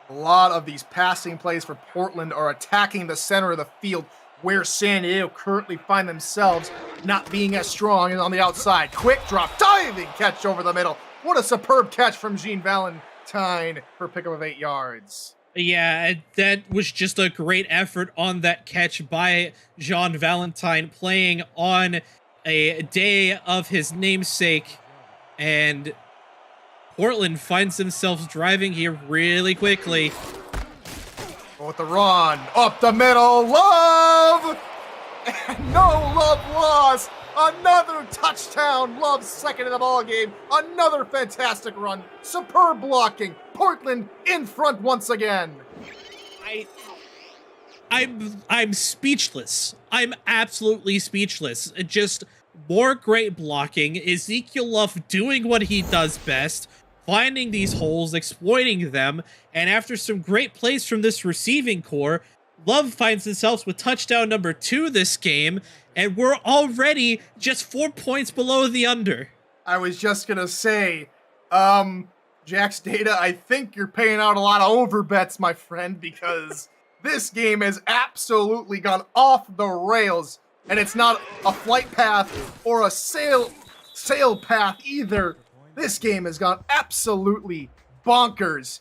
[SPEAKER 1] A lot of these passing plays for Portland are attacking the center of the field, where San Diego currently find themselves not being as strong and on the outside. Quick drop, diving catch over the middle. What a superb catch from Gene Valentine for a pickup of 8 yards.
[SPEAKER 2] Yeah, that was just a great effort on that catch by Jean Valentine, playing on a day of his namesake. And Portland finds themselves driving here really quickly.
[SPEAKER 1] With the run, up the middle, Love! And no Love lost. Another touchdown. Love second in the ball game. Another fantastic run. Superb blocking. Portland in front once again.
[SPEAKER 2] I'm speechless. I'm absolutely speechless. Just more great blocking. Ezekiel Love doing what he does best, finding these holes, exploiting them, and after some great plays from this receiving core, Love finds himself with touchdown number 2 this game, and we're already just 4 points below the under.
[SPEAKER 1] I was just gonna say, Jack's Data, I think you're paying out a lot of over bets, my friend, because this game has absolutely gone off the rails, and it's not a flight path or a sail path either. This game has gone absolutely bonkers.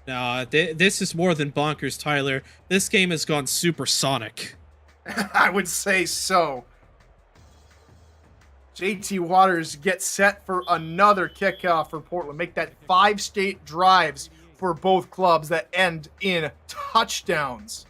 [SPEAKER 2] No, this is more than bonkers, Tyler. This game has gone supersonic.
[SPEAKER 1] I would say so. JT Waters gets set for another kickoff for Portland. Make that 5 straight drives for both clubs that end in touchdowns.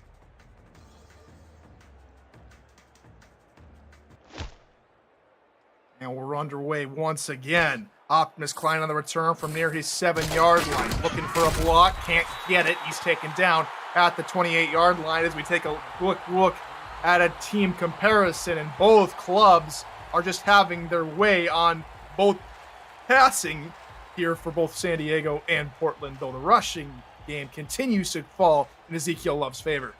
[SPEAKER 1] And we're underway once again. Optimus Klein on the return from near his 7-yard line. Looking for a block, can't get it. He's taken down at the 28-yard line as we take a quick look at a team comparison. And both clubs are just having their way on both passing here for both San Diego and Portland, though the rushing game continues to fall in Ezekiel Love's favor.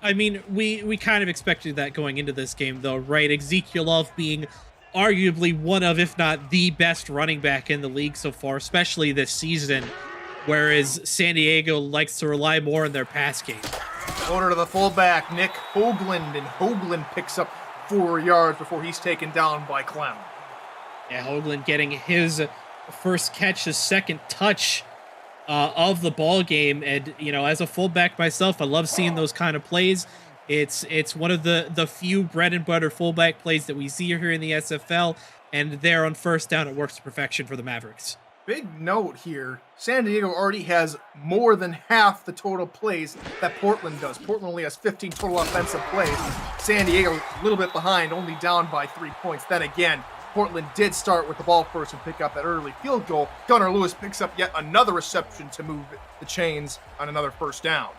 [SPEAKER 2] I mean, we kind of expected that going into this game, though, right? Ezekiel Love being arguably one of, if not the best running back in the league so far, especially this season, whereas San Diego likes to rely more on their pass game.
[SPEAKER 1] Over to the fullback, Nick Hoagland, and Hoagland picks up 4 yards before he's taken down by Clem.
[SPEAKER 2] Yeah, Hoagland getting his first catch, his second touch of the ball game, and you know, as a fullback myself, I love seeing those kind of plays. It's one of the few bread and butter fullback plays that we see here in the SFL, and there on first down, it works to perfection for the Mavericks.
[SPEAKER 1] Big note here, San Diego already has more than half the total plays that Portland does. Portland only has 15 total offensive plays. San Diego a little bit behind, only down by 3 points. Then again, Portland did start with the ball first and pick up that early field goal. Gunnar Lewis picks up yet another reception to move the chains on another first down.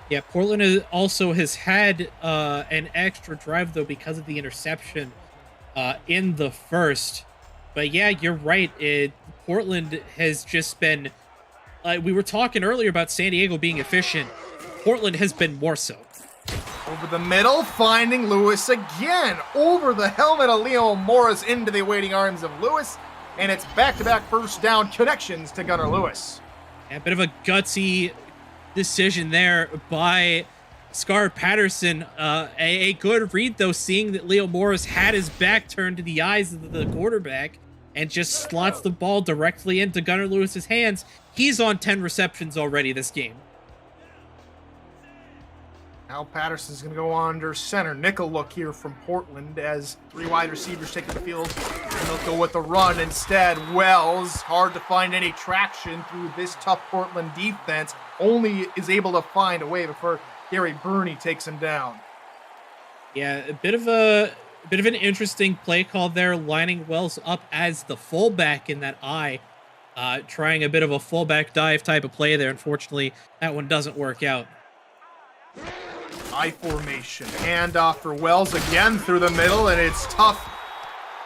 [SPEAKER 2] Yeah, Portland also has had an extra drive, though, because of the interception in the first. But yeah, you're right. Portland has just been... we were talking earlier about San Diego being efficient. Portland has been more so.
[SPEAKER 1] Over the middle, finding Lewis again. Over the helmet of Leo Morris into the waiting arms of Lewis. And it's back-to-back first down connections to Gunnar Lewis.
[SPEAKER 2] A bit of a gutsy decision there by Scar Patterson. A good read, though, seeing that Leo Morris had his back turned to the eyes of the quarterback and just slots the ball directly into Gunnar Lewis's hands. He's on 10 receptions already this game.
[SPEAKER 1] Now Patterson's going to go under center. Nickel look here from Portland as 3 wide receivers take the field. And they'll go with the run instead. Wells, hard to find any traction through this tough Portland defense. Only is able to find a way before Gary Burney takes him down.
[SPEAKER 2] Yeah, a bit of an interesting play call there, lining Wells up as the fullback in that eye. Trying a bit of a fullback dive type of play there. Unfortunately, that one doesn't work out.
[SPEAKER 1] I formation. Handoff for Wells again through the middle, and it's tough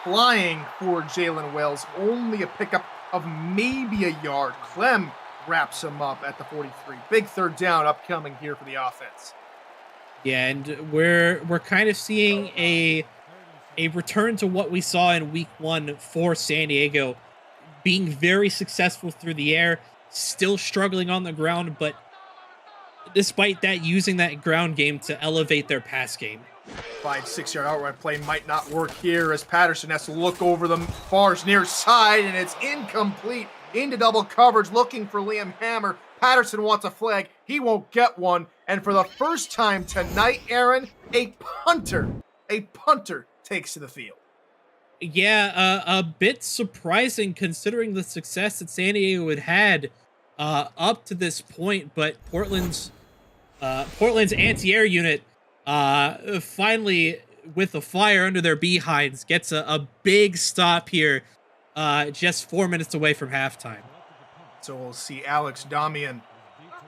[SPEAKER 1] flying for Jalen Wells. Only a pickup of maybe a yard. Clem wraps him up at the 43. Big third down upcoming here for the offense.
[SPEAKER 2] Yeah, and we're kind of seeing a return to what we saw in week 1 for San Diego, being very successful through the air, still struggling on the ground, but despite that, using that ground game to elevate their pass game.
[SPEAKER 1] 5-6 yard outright play might not work here as Patterson has to look over the far near side, and it's incomplete into double coverage looking for Liam Hammer. Patterson wants a flag. He won't get one. And for the first time tonight, Aaron, a punter takes to the field.
[SPEAKER 2] Yeah, a bit surprising considering the success that San Diego had up to this point, but Portland's anti-air unit finally, with the fire under their behinds, gets a big stop here just 4 minutes away from halftime.
[SPEAKER 1] So we'll see Alex Damian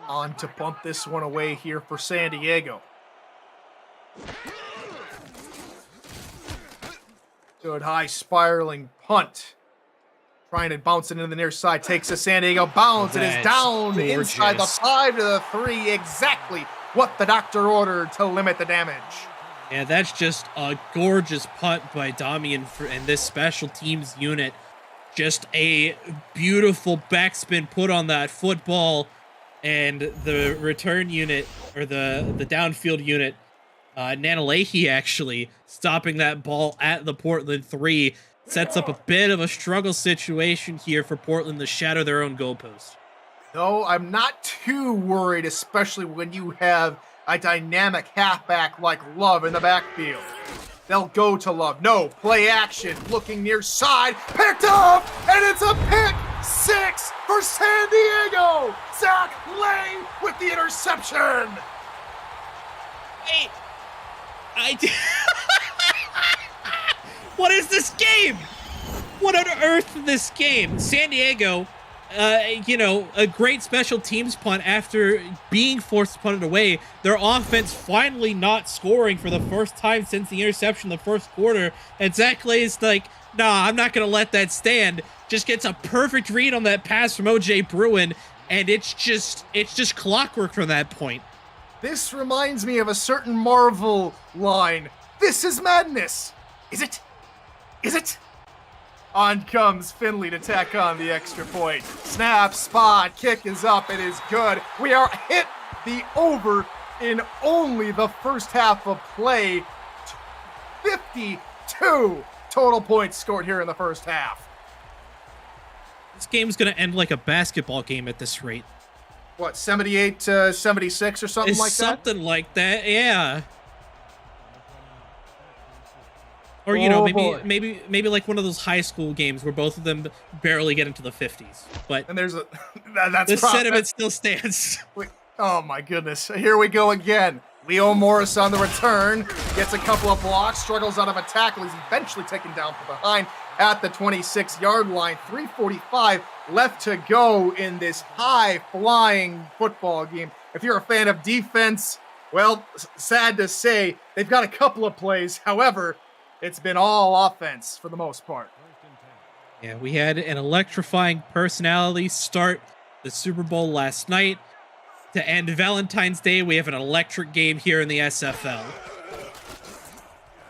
[SPEAKER 1] on to bump this one away here for San Diego. Good high spiraling punt. Trying to bounce it into the near side. Takes a San Diego bounce. It is down inside the 5 to the 3. Exactly what the doctor ordered to limit the damage.
[SPEAKER 2] Yeah, that's just a gorgeous punt by Damian and this special teams unit. Just a beautiful backspin put on that football, and the return unit, or the downfield unit, Nanalehi actually stopping that ball at the Portland 3, sets up a bit of a struggle situation here for Portland to shatter their own goalpost.
[SPEAKER 1] No, I'm not too worried, especially when you have a dynamic halfback like Love in the backfield. They'll go to Love. No, play action. Looking near side. Picked up! And it's a pick 6 for San Diego! Zach Lane with the interception!
[SPEAKER 2] Hey, what is this game? What on earth is this game? San Diego, a great special teams punt after being forced to punt it away. Their offense finally not scoring for the first time since the interception in the first quarter. And Zach Clay's like, nah, I'm not going to let that stand. Just gets a perfect read on that pass from O.J. Bruin. And it's just clockwork from that point.
[SPEAKER 1] This reminds me of a certain Marvel line. This is madness. Is it? Is it? On comes Finley to tack on the extra point. Snap, spot, kick is up. It is good. We are hit the over in only the first half of play. 52 total points scored here in the first half.
[SPEAKER 2] This game's going to end like a basketball game at this rate.
[SPEAKER 1] What, 78 to 76 or something like that?
[SPEAKER 2] Something like that, yeah. Or, maybe like one of those high school games where both of them barely get into the 50s. But
[SPEAKER 1] and there's that's
[SPEAKER 2] the sentiment still stands.
[SPEAKER 1] Wait, oh my goodness. Here we go again. Leo Morris on the return. Gets a couple of blocks. Struggles out of a tackle. He's eventually taken down from behind at the 26-yard line. 3:45 left to go in this high-flying football game. If you're a fan of defense, well, sad to say, they've got a couple of plays. However, it's been all offense for the most part.
[SPEAKER 2] Yeah, we had an electrifying personality start the Super Bowl last night. To end Valentine's Day, we have an electric game here in the SFL.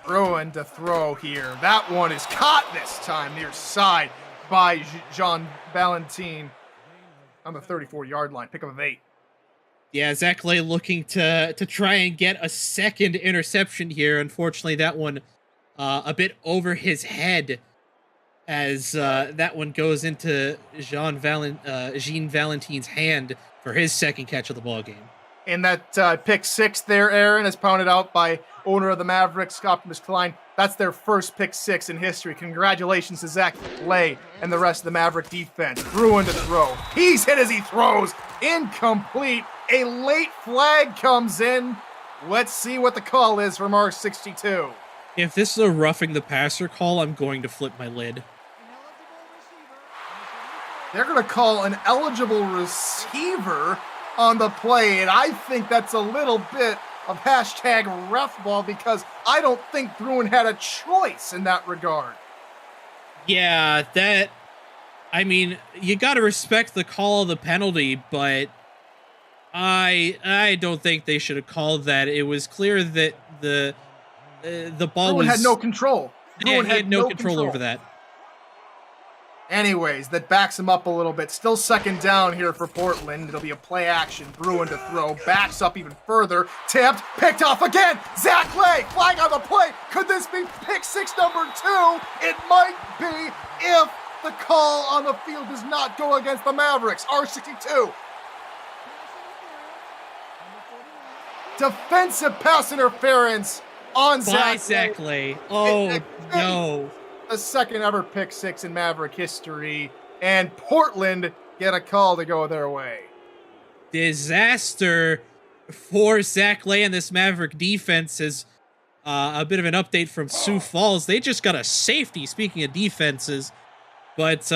[SPEAKER 1] Bruin to throw here. That one is caught this time near side by Jean Valentin on the 34-yard line. Pick up of 8.
[SPEAKER 2] Yeah, Zach Lay looking to try and get a second interception here. Unfortunately, that one a bit over his head as that one goes into Jean Valentin's hand for his second catch of the ball game.
[SPEAKER 1] And that pick 6 there, Aaron, is pounded out by owner of the Mavericks, Optimus Klein. That's their first pick 6 in history. Congratulations to Zach Lay and the rest of the Maverick defense. Bruin to throw. He's hit as he throws. Incomplete. A late flag comes in. Let's see what the call is from R62.
[SPEAKER 2] If this is a roughing the passer call, I'm going to flip my lid.
[SPEAKER 1] They're going to call an eligible receiver on the play, and I think that's a little bit of hashtag ref ball because I don't think Bruin had a choice in that regard.
[SPEAKER 2] Yeah, I mean, you got to respect the call of the penalty, but I don't think they should have called that. It was clear that the ball
[SPEAKER 1] Bruin had no
[SPEAKER 2] was
[SPEAKER 1] control.
[SPEAKER 2] yeah,
[SPEAKER 1] Bruin
[SPEAKER 2] he had
[SPEAKER 1] had
[SPEAKER 2] no
[SPEAKER 1] no
[SPEAKER 2] control over that.
[SPEAKER 1] Anyways, that backs him up a little bit. Still second down here for Portland. It'll be a play action. Bruin to throw. Backs up even further. Tipped. Picked off again. Zach Lay flying on the play. Could this be pick six number 2? It might be if the call on the field does not go against the Mavericks. R62. Defensive pass interference on
[SPEAKER 2] Zach Lay. Oh, no.
[SPEAKER 1] The second ever pick six in Maverick history, and Portland get a call to go their way.
[SPEAKER 2] Disaster for Zach Lay and this Maverick defense is a bit of an update from Sioux Falls. They just got a safety, speaking of defenses, but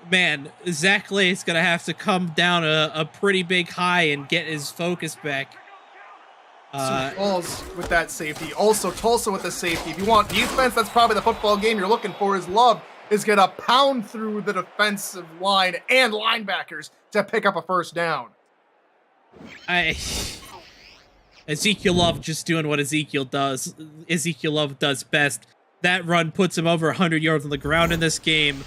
[SPEAKER 2] man, Zach Lay is going to have to come down a pretty big high and get his focus back.
[SPEAKER 1] Sioux Falls with that safety. Also Tulsa with the safety. If you want defense, that's probably the football game you're looking for. Is Love is going to pound through the defensive line and linebackers to pick up a first down.
[SPEAKER 2] Ezekiel Love just doing what Ezekiel Love does best. That run puts him over 100 yards on the ground in this game.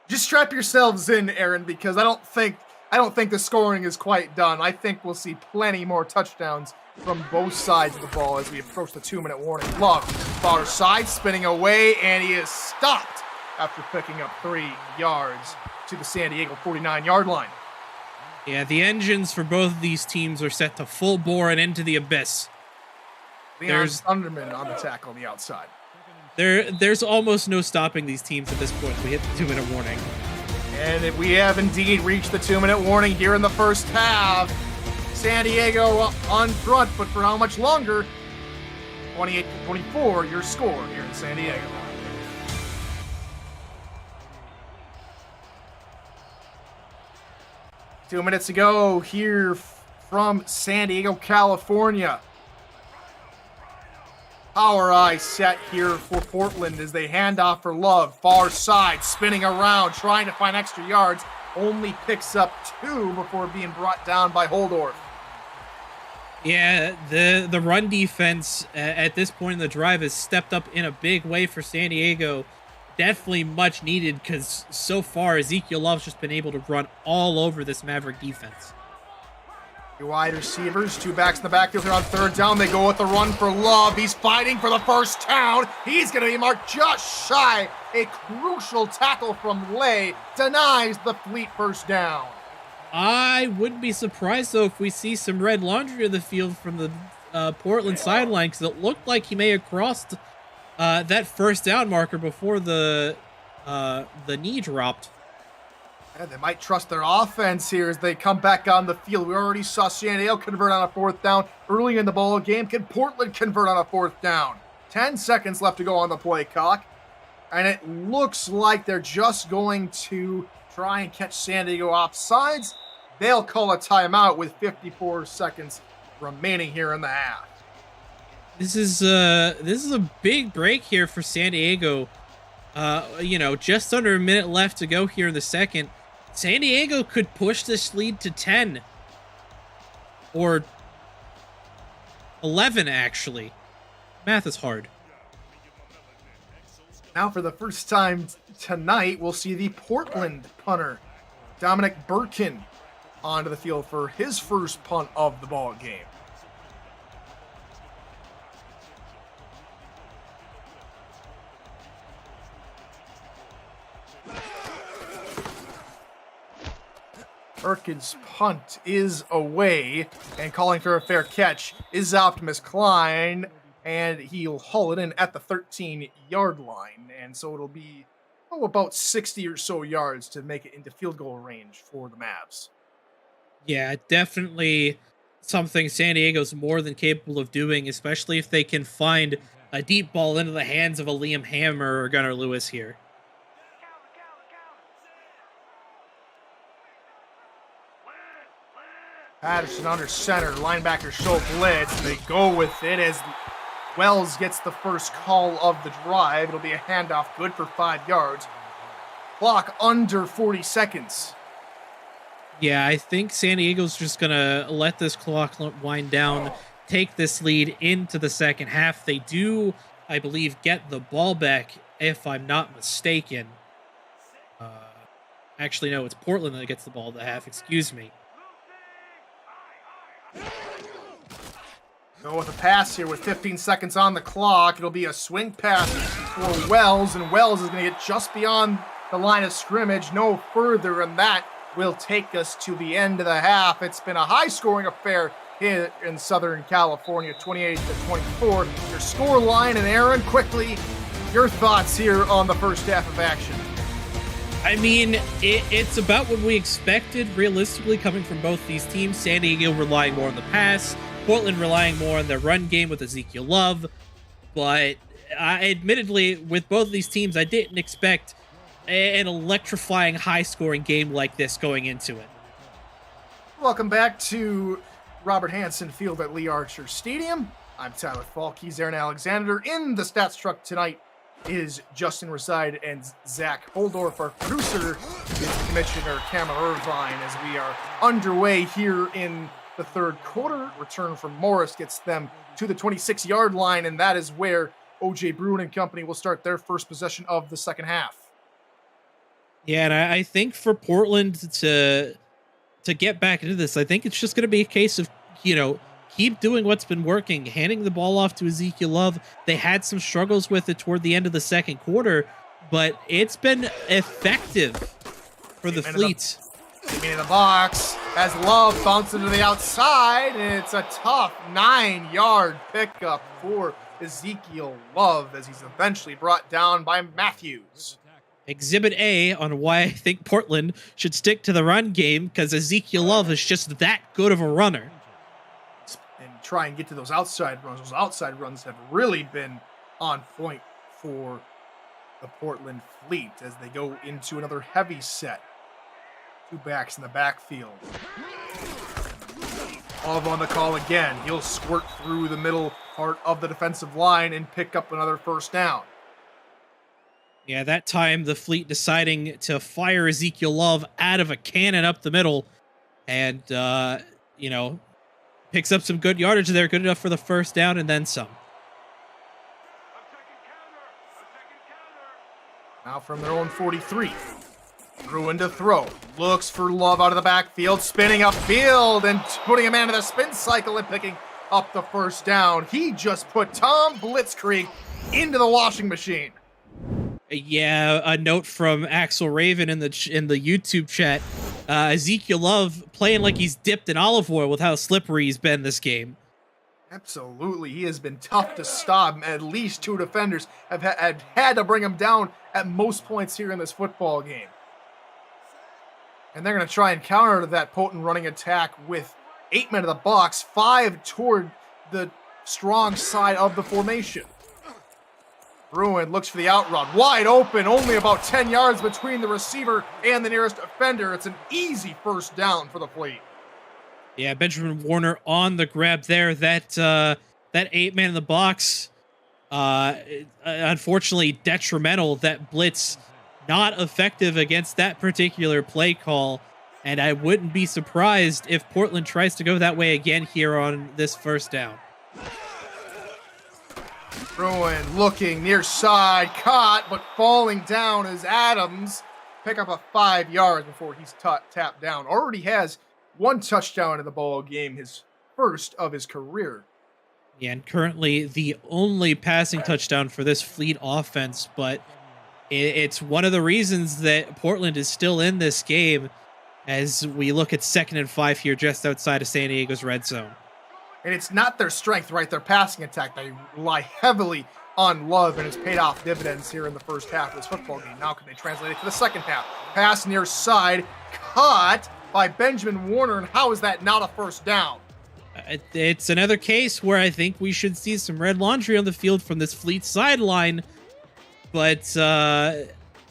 [SPEAKER 1] Just strap yourselves in, Aaron, because I don't think the scoring is quite done. I think we'll see plenty more touchdowns from both sides of the ball as we approach the 2-minute warning. Love, far side, spinning away, and he is stopped after picking up 3 yards to the San Diego 49-yard line.
[SPEAKER 2] Yeah, the engines for both of these teams are set to full bore and into the abyss.
[SPEAKER 1] There's Thunderman on the tackle on the outside.
[SPEAKER 2] There's almost no stopping these teams at this point. We hit the 2-minute warning.
[SPEAKER 1] And we have indeed reached the 2-minute warning here in the first half. San Diego on front, but for how much longer? 28-24, your score here in San Diego. Two minutes to go here from San Diego, California. Power eye set here for Portland as they hand off for Love. Far side, spinning around, trying to find extra yards. Only picks up 2 before being brought down by Holdorf.
[SPEAKER 2] Yeah, the run defense at this point in the drive has stepped up in a big way for San Diego. Definitely much needed because so far Ezekiel Love's just been able to run all over this Maverick defense.
[SPEAKER 1] Your wide receivers, 2 backs in the backfield here on third down. They go with the run for Love. He's fighting for the first down. He's going to be marked just shy. A crucial tackle from Lay denies the fleet first down.
[SPEAKER 2] I wouldn't be surprised, though, if we see some red laundry in the field from the Portland sideline, because it looked like he may have crossed that first down marker before the knee dropped.
[SPEAKER 1] Yeah, they might trust their offense here as they come back on the field. We already saw San Diego convert on a 4th down early in the ball game. Can Portland convert on a 4th down? 10 seconds left to go on the play clock. And it looks like they're just going to try and catch San Diego offsides. They'll call a timeout with 54 seconds remaining here in the half.
[SPEAKER 2] This is a big break here for San Diego. Just under a minute left to go here in the second. San Diego could push this lead to 10 or 11, actually. Math is hard.
[SPEAKER 1] Now, for the first time tonight, we'll see the Portland punter, Dominic Birkin, onto the field for his first punt of the ball game. Birkin's punt is away, and calling for a fair catch is Optimus Klein, and he'll haul it in at the 13-yard line, and so it'll be about 60 or so yards to make it into field goal range for the Mavs.
[SPEAKER 2] Yeah, definitely something San Diego's more than capable of doing, especially if they can find a deep ball into the hands of a Liam Hammer or Gunnar Lewis here. Patterson under center, linebacker show blitz. They go with it as
[SPEAKER 1] Wells gets the first call of the drive. It'll be a handoff, good for 5 yards. Clock under 40 seconds.
[SPEAKER 2] Yeah, I think San Diego's just going to let this clock wind down, take this lead into the second half. They do, I believe, get the ball back, if I'm not mistaken. Actually, no, it's Portland that gets the ball at the half. Excuse me.
[SPEAKER 1] Go with a pass here with 15 seconds on the clock. It'll be a swing pass for Wells, and Wells is going to get just beyond the line of scrimmage, no further, and that will take us to the end of the half. It's been a high-scoring affair here in Southern California, 28-24. Your score line, and Aaron, quickly, your thoughts here on the first half of action.
[SPEAKER 2] I mean, it's about what we expected, realistically, coming from both these teams. San Diego relying more on the pass, Portland relying more on their run game with Ezekiel Love. But admittedly, with both of these teams, I didn't expect an electrifying, high-scoring game like this going into it.
[SPEAKER 1] Welcome back to Robert Hansen Field at Lee Archer Stadium. I'm Tyler Falk. He's Aaron Alexander. In the stats truck tonight is Justin Reside and Zach Holdorf. Our producer is Commissioner Cameron Irvine as we are underway here in the third quarter. Return from Morris gets them to the 26-yard line, and that is where O.J. Bruin and company will start their first possession of the second half.
[SPEAKER 2] Yeah, and I think for Portland to get back into this, I think it's just going to be a case of, keep doing what's been working, handing the ball off to Ezekiel Love. They had some struggles with it toward the end of the second quarter, but it's been effective for the Fleet.
[SPEAKER 1] In the box as Love bounces to the outside, and it's a tough 9-yard pickup for Ezekiel Love as he's eventually brought down by Matthews.
[SPEAKER 2] Exhibit A on why I think Portland should stick to the run game, because Ezekiel Love is just that good of a runner.
[SPEAKER 1] And try and get to those outside runs. Those outside runs have really been on point for the Portland Fleet as they go into another heavy set. Two backs in the backfield. Love on the call again. He'll squirt through the middle part of the defensive line and pick up another first down.
[SPEAKER 2] Yeah, that time the Fleet deciding to fire Ezekiel Love out of a cannon up the middle and, picks up some good yardage there, good enough for the first down and then some.
[SPEAKER 1] Now from their own 43. Bruin to throw. Looks for Love out of the backfield, spinning upfield and putting a man in the spin cycle and picking up the first down. He just put Tom Blitzkrieg into the washing machine.
[SPEAKER 2] Yeah, a note from Axel Raven in the YouTube chat. Ezekiel Love playing like he's dipped in olive oil with how slippery he's been this game.
[SPEAKER 1] Absolutely. He has been tough to stop. At least two defenders have had to bring him down at most points here in this football game. And they're going to try and counter that potent running attack with 8 men in the box, 5 toward the strong side of the formation. Bruin looks for the out route. Wide open, only about 10 yards between the receiver and the nearest defender. It's an easy first down for the Fleet.
[SPEAKER 2] Yeah, Benjamin Warner on the grab there. That 8-man in the box, unfortunately detrimental. That blitz not effective against that particular play call. And I wouldn't be surprised if Portland tries to go that way again here on this first down.
[SPEAKER 1] Bruin looking near side, caught, but falling down as Adams pick up a 5 yards before he's tapped down. Already has 1 touchdown in the ball game, his first of his career.
[SPEAKER 2] Yeah, and currently the only passing touchdown for this Fleet offense, but it's one of the reasons that Portland is still in this game as we look at 2nd and 5 here just outside of San Diego's red zone.
[SPEAKER 1] And it's not their strength, right? Their passing attack. They rely heavily on Love, and it's paid off dividends here in the first half of this football game. Now can they translate it to the second half? Pass near side, caught by Benjamin Warner, and how is that not a first down?
[SPEAKER 2] It's another case where I think we should see some red laundry on the field from this Fleet sideline, but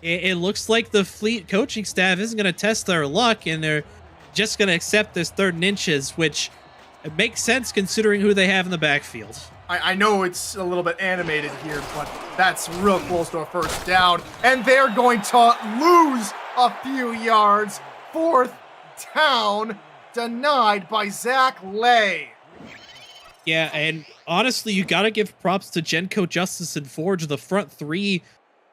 [SPEAKER 2] it looks like the Fleet coaching staff isn't going to test their luck, and they're just going to accept this 3rd and inches, which it makes sense considering who they have in the backfield.
[SPEAKER 1] I know it's a little bit animated here, but that's real close to a first down. And they're going to lose a few yards. Fourth down, denied by Zach Lay.
[SPEAKER 2] Yeah, and honestly, you got to give props to Genko, Justice, and Forge, the front three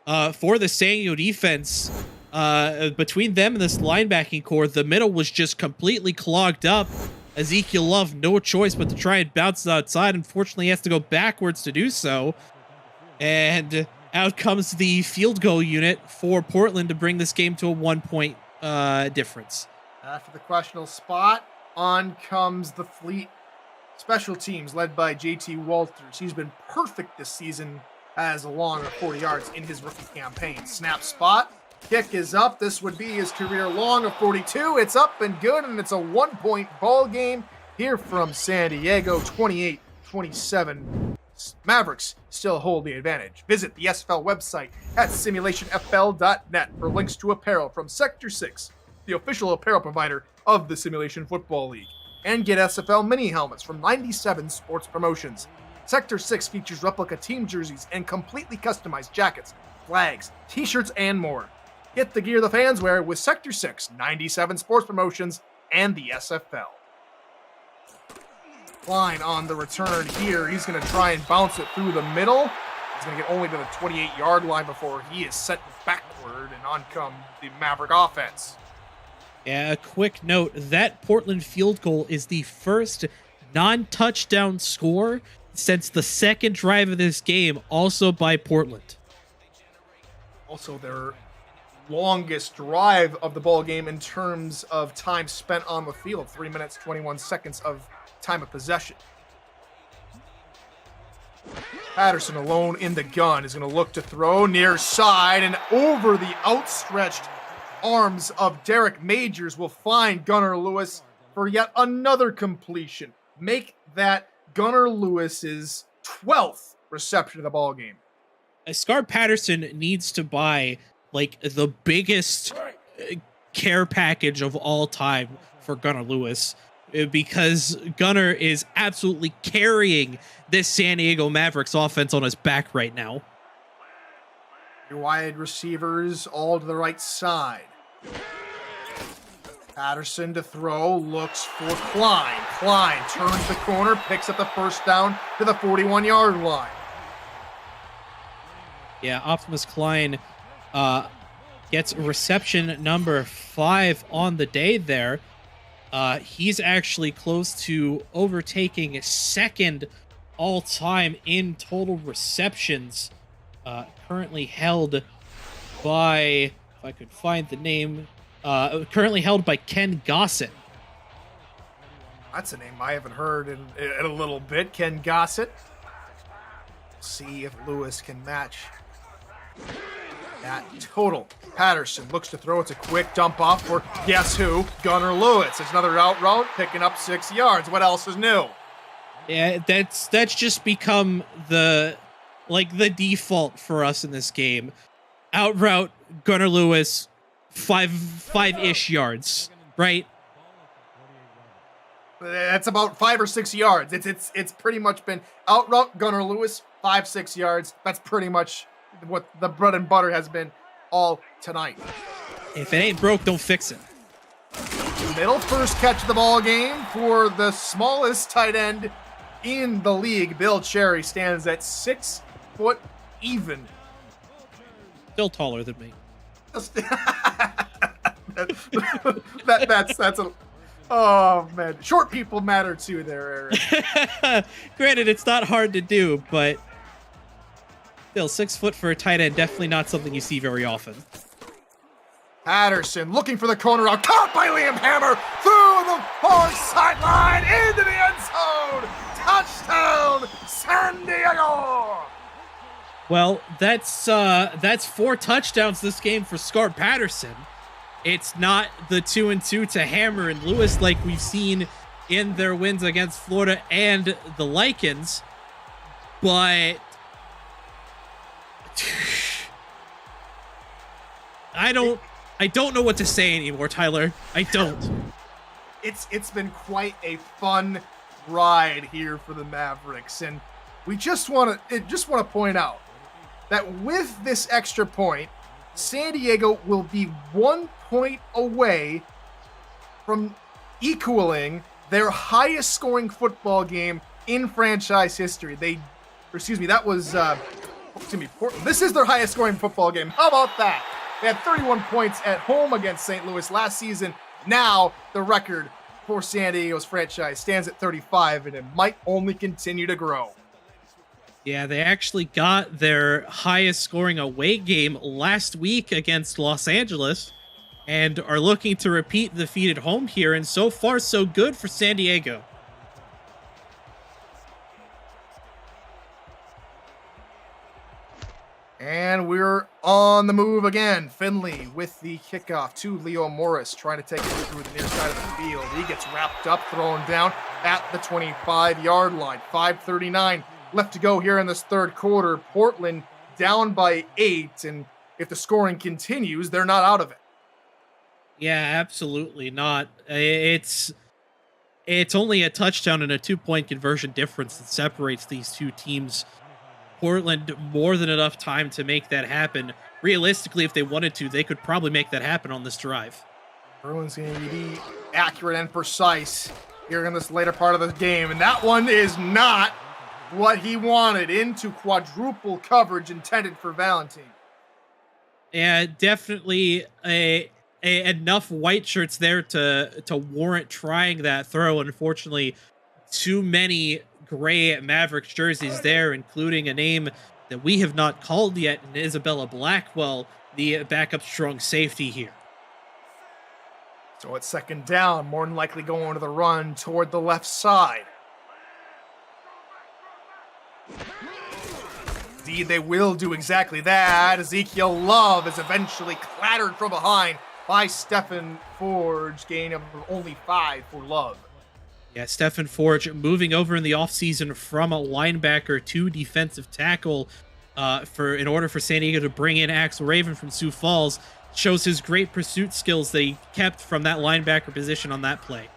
[SPEAKER 2] for the San Diego defense. Between them and this linebacking core, the middle was just completely clogged up. Ezekiel Love, no choice but to try and bounce it outside. Unfortunately, he has to go backwards to do so. And out comes the field goal unit for Portland to bring this game to a 1-point difference.
[SPEAKER 1] After the questionable spot, on comes the Fleet special teams led by JT Walters. He's been perfect this season as a long of 40 yards in his rookie campaign. Snap spot. Kick is up. This would be his career long of 42. It's up and good, and it's a 1-point ball game here from San Diego, 28-27. Mavericks still hold the advantage. Visit the SFL website at simulationfl.net for links to apparel from Sector 6, the official apparel provider of the Simulation Football League, and get SFL mini helmets from 97 Sports Promotions. Sector 6 features replica team jerseys and completely customized jackets, flags, t-shirts, and more. Get the gear the fans wear with Sector 6, 97 Sports Promotions, and the SFL. Klein on the return here. He's going to try and bounce it through the middle. He's going to get only to the 28-yard line before he is sent backward, and on come the Maverick offense.
[SPEAKER 2] Yeah, a quick note, that Portland field goal is the first non-touchdown score since the second drive of this game, also by Portland.
[SPEAKER 1] Also, their longest drive of the ball game in terms of time spent on the field, 3 minutes, 21 seconds of time of possession. Patterson alone in the gun is going to look to throw near side, and over the outstretched arms of Derek Majors will find Gunnar Lewis for yet another completion. Make that Gunnar Lewis's 12th reception of the ball game.
[SPEAKER 2] Scar Patterson needs to buy like the biggest care package of all time for Gunnar Lewis, because Gunnar is absolutely carrying this San Diego Mavericks offense on his back right now.
[SPEAKER 1] Your wide receivers all to the right side. Patterson to throw, looks for Klein. Klein turns the corner, picks up the first down to the 41-yard line.
[SPEAKER 2] Yeah, Optimus Klein gets reception number 5 on the day there. He's actually close to overtaking second all-time in total receptions, currently held by, if I could find the name, currently held by Ken Gossett.
[SPEAKER 1] That's a name I haven't heard in a little bit. Ken Gossett. See if Lewis can match that total. Patterson looks to throw. It's a quick dump off for guess who? Gunnar Lewis. It's another out route, picking up 6 yards. What else is new?
[SPEAKER 2] Yeah, that's just become the default for us in this game. Out route, Gunnar Lewis, five-ish yards, right?
[SPEAKER 1] That's about 5 or 6 yards. It's pretty much been out route, Gunnar Lewis, 5-6 yards. That's pretty much what the bread and butter has been all tonight.
[SPEAKER 2] If it ain't broke, don't fix it.
[SPEAKER 1] Middle first catch of the ball game for the smallest tight end in the league. Bill Cherry stands at 6 foot even.
[SPEAKER 2] Still taller than me.
[SPEAKER 1] that's a, oh man, short people matter too there, Eric.
[SPEAKER 2] Granted, it's not hard to do, but still, 6 foot for a tight end, definitely not something you see very often.
[SPEAKER 1] Patterson looking for the corner out, caught by Liam Hammer through the far sideline into the end zone. Touchdown, San Diego.
[SPEAKER 2] Well, that's 4 touchdowns this game for Scar Patterson. It's not the 2-2 to Hammer and Lewis like we've seen in their wins against Florida and the Lycans, but I don't know what to say anymore, Tyler. I don't.
[SPEAKER 1] It's been quite a fun ride here for the Mavericks, and we just want to point out that with this extra point, San Diego will be 1 point away from equaling their highest scoring football game in franchise history. That was Portland. This is their highest scoring football game. How about that? They had 31 points at home against St. Louis last season. Now the record for San Diego's franchise stands at 35, and it might only continue to grow.
[SPEAKER 2] Yeah, they actually got their highest scoring away game last week against Los Angeles and are looking to repeat the feat at home here, and so far so good for San Diego.
[SPEAKER 1] And we're on the move again. Finley with the kickoff to Leo Morris, trying to take it through the near side of the field. He gets wrapped up, thrown down at the 25-yard line. 5:39 left to go here in this third quarter. Portland down by 8, and if the scoring continues, they're not out of it.
[SPEAKER 2] Yeah, absolutely not. It's only a touchdown and a 2-point conversion difference that separates these two teams. Portland more than enough time to make that happen. Realistically, if they wanted to, they could probably make that happen on this drive.
[SPEAKER 1] Bruins going to be accurate and precise here in this later part of the game, and that one is not what he wanted, into quadruple coverage intended for Valentine.
[SPEAKER 2] Yeah, definitely enough white shirts there to warrant trying that throw. Unfortunately, too many gray Mavericks jerseys there, including a name that we have not called yet, in Isabella Blackwell, the backup strong safety here.
[SPEAKER 1] So it's second down, more than likely going to the run toward the left side. Indeed, they will do exactly that. Ezekiel Love is eventually clattered from behind by Stephen Forge, gain of only 5 for Love.
[SPEAKER 2] Yeah, Stephen Forge moving over in the offseason from a linebacker to defensive tackle in order for San Diego to bring in Axel Raven from Sioux Falls. Shows his great pursuit skills that he kept from that linebacker position on that play.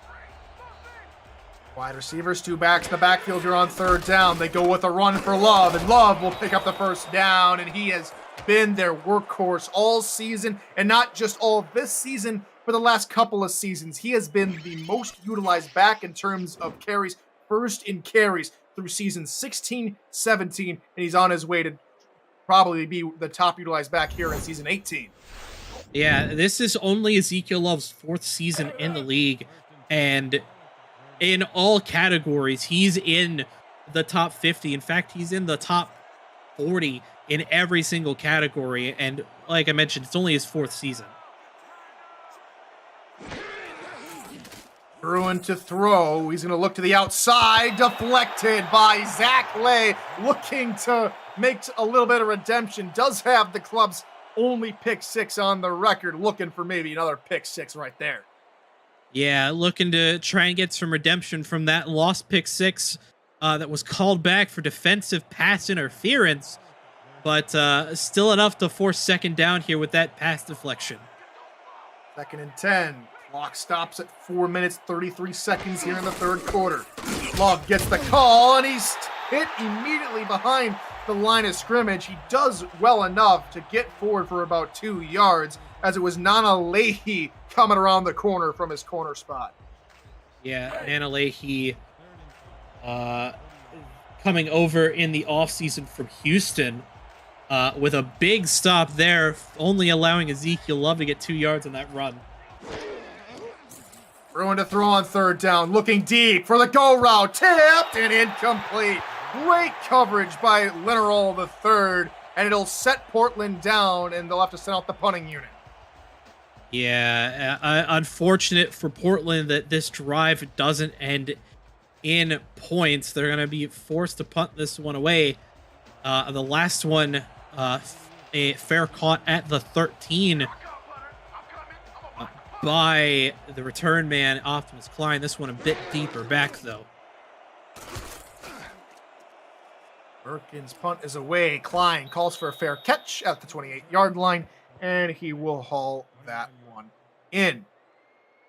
[SPEAKER 1] Wide receivers, 2 backs in the backfield. You're on third down. They go with a run for Love, and Love will pick up the first down, and he has been their workhorse all season, and not just all of this season, for the last couple of seasons. He has been the most utilized back in terms of carries, first in carries through season 16, 17, and he's on his way to probably be the top utilized back here in season 18.
[SPEAKER 2] Yeah, this is only Ezekiel Love's 4th season in the league, and in all categories, he's in the top 50. In fact, he's in the top 40 in every single category, and like I mentioned, it's only his 4th season.
[SPEAKER 1] Bruin to throw. He's going to look to the outside. Deflected by Zach Lay. Looking to make a little bit of redemption. Does have the club's only pick 6 on the record. Looking for maybe another pick 6 right there.
[SPEAKER 2] Yeah, looking to try and get some redemption from that lost pick 6 that was called back for defensive pass interference. But still enough to force second down here with that pass deflection.
[SPEAKER 1] 2nd and 10. Clock stops at 4 minutes, 33 seconds here in the third quarter. Love gets the call, and he's hit immediately behind the line of scrimmage. He does well enough to get forward for about 2 yards, as it was Nana Leahy coming around the corner from his corner spot.
[SPEAKER 2] Yeah, Nana Leahy coming over in the offseason from Houston with a big stop there, only allowing Ezekiel Love to get 2 yards on that run.
[SPEAKER 1] Bruin to throw on third down, looking deep for the go route, tipped and incomplete. Great coverage by Lineral III, and it'll set Portland down, and they'll have to send out the punting unit.
[SPEAKER 2] Yeah, unfortunate for Portland that this drive doesn't end in points. They're going to be forced to punt this one away. The last one, a fair caught at the 13 by the return man, Optimus Klein. This one a bit deeper back, though.
[SPEAKER 1] Birkin's punt is away. Klein calls for a fair catch at the 28-yard line, and he will haul that one in.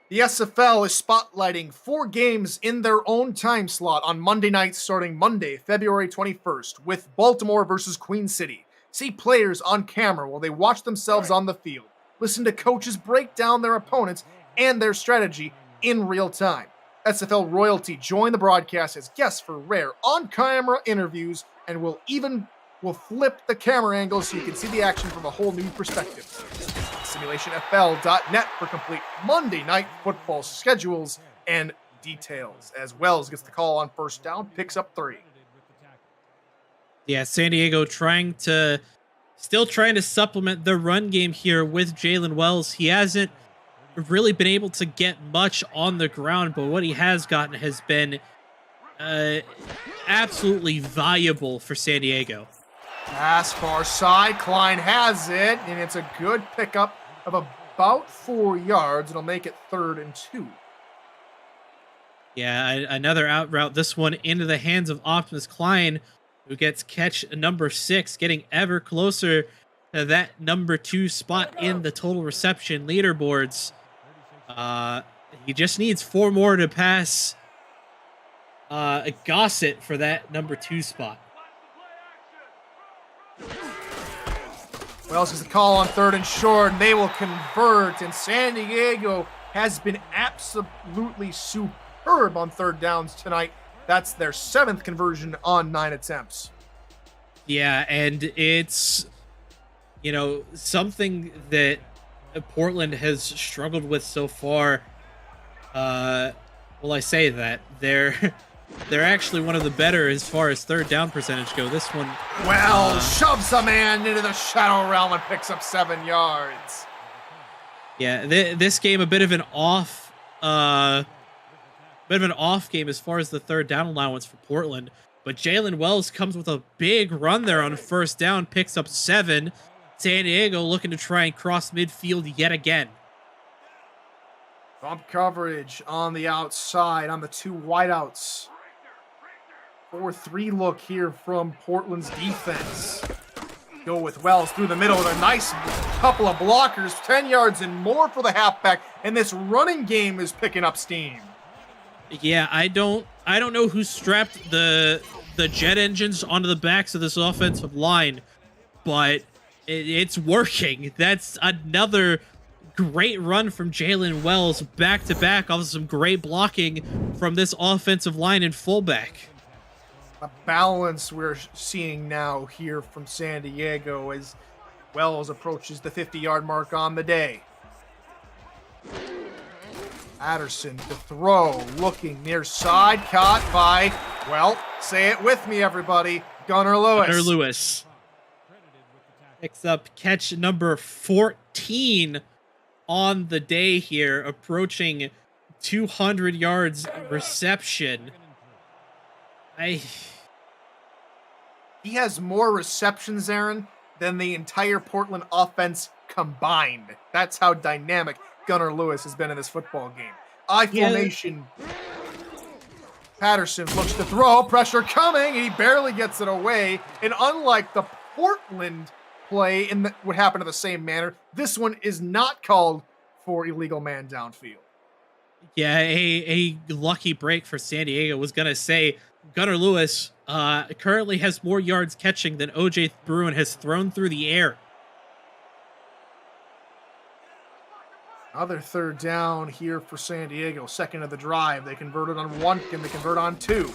[SPEAKER 1] The SFL is spotlighting 4 games in their own time slot on Monday nights starting Monday, February 21st, with Baltimore versus Queen City. See players on camera while they watch themselves on the field. Listen to coaches break down their opponents and their strategy in real time. SFL royalty join the broadcast as guests for rare on-camera interviews, and will flip the camera angle so you can see the action from a whole new perspective. Simulationfl.net for complete Monday night football schedules and details, as well as gets the call on first down, picks up 3.
[SPEAKER 2] Yeah, San Diego still trying to supplement the run game here with Jalen Wells. He hasn't really been able to get much on the ground, but what he has gotten has been absolutely valuable for San Diego.
[SPEAKER 1] Pass far side, Klein has it, and it's a good pickup of about 4 yards. It'll make it 3rd and 2.
[SPEAKER 2] Yeah, another out route. This one into the hands of Optimus Klein, who gets catch number 6, getting ever closer to that number 2 spot in the total reception leaderboards. He just needs 4 more to pass Gossett for that number 2 spot.
[SPEAKER 1] Wells gets the call on 3rd and short, and they will convert, and San Diego has been absolutely superb on 3rd downs tonight. That's their 7th conversion on 9 attempts.
[SPEAKER 2] Yeah, and it's, something that Portland has struggled with so far. I say that they're actually one of the better as far as 3rd down percentage go. This one,
[SPEAKER 1] shoves a man into the shadow realm and picks up 7 yards.
[SPEAKER 2] Yeah, this game a bit of an off game as far as the 3rd down allowance for Portland. But Jalen Wells comes with a big run there on 1st down, picks up 7. San Diego looking to try and cross midfield yet again.
[SPEAKER 1] Bump coverage on the outside on the 2 wideouts. 4-3 look here from Portland's defense. Go with Wells through the middle with a nice couple of blockers, 10 yards and more for the halfback, and this running game is picking up steam.
[SPEAKER 2] Yeah, I don't know who strapped the jet engines onto the backs of this offensive line, but it's working. That's another great run from Jalen Wells, back-to-back off of some great blocking from this offensive line and fullback.
[SPEAKER 1] A balance we're seeing now here from San Diego as Wells approaches the 50-yard mark on the day. Patterson to throw, looking near side, caught by, say it with me, everybody, Gunnar Lewis.
[SPEAKER 2] Gunnar Lewis picks up catch number 14 on the day here, approaching 200 yards reception.
[SPEAKER 1] He has more receptions, Aaron, than the entire Portland offense combined. That's how dynamic Gunnar Lewis has been in this football game. I formation. Patterson looks to throw, pressure coming, he barely gets it away. And unlike the Portland play would happen in the same manner, this one is not called for illegal man downfield.
[SPEAKER 2] Yeah, a lucky break for San Diego. Was gonna say Gunnar Lewis currently has more yards catching than OJ Bruin has thrown through the air.
[SPEAKER 1] Another 3rd down here for San Diego. 2nd of the drive. They converted on 1, and they convert on 2.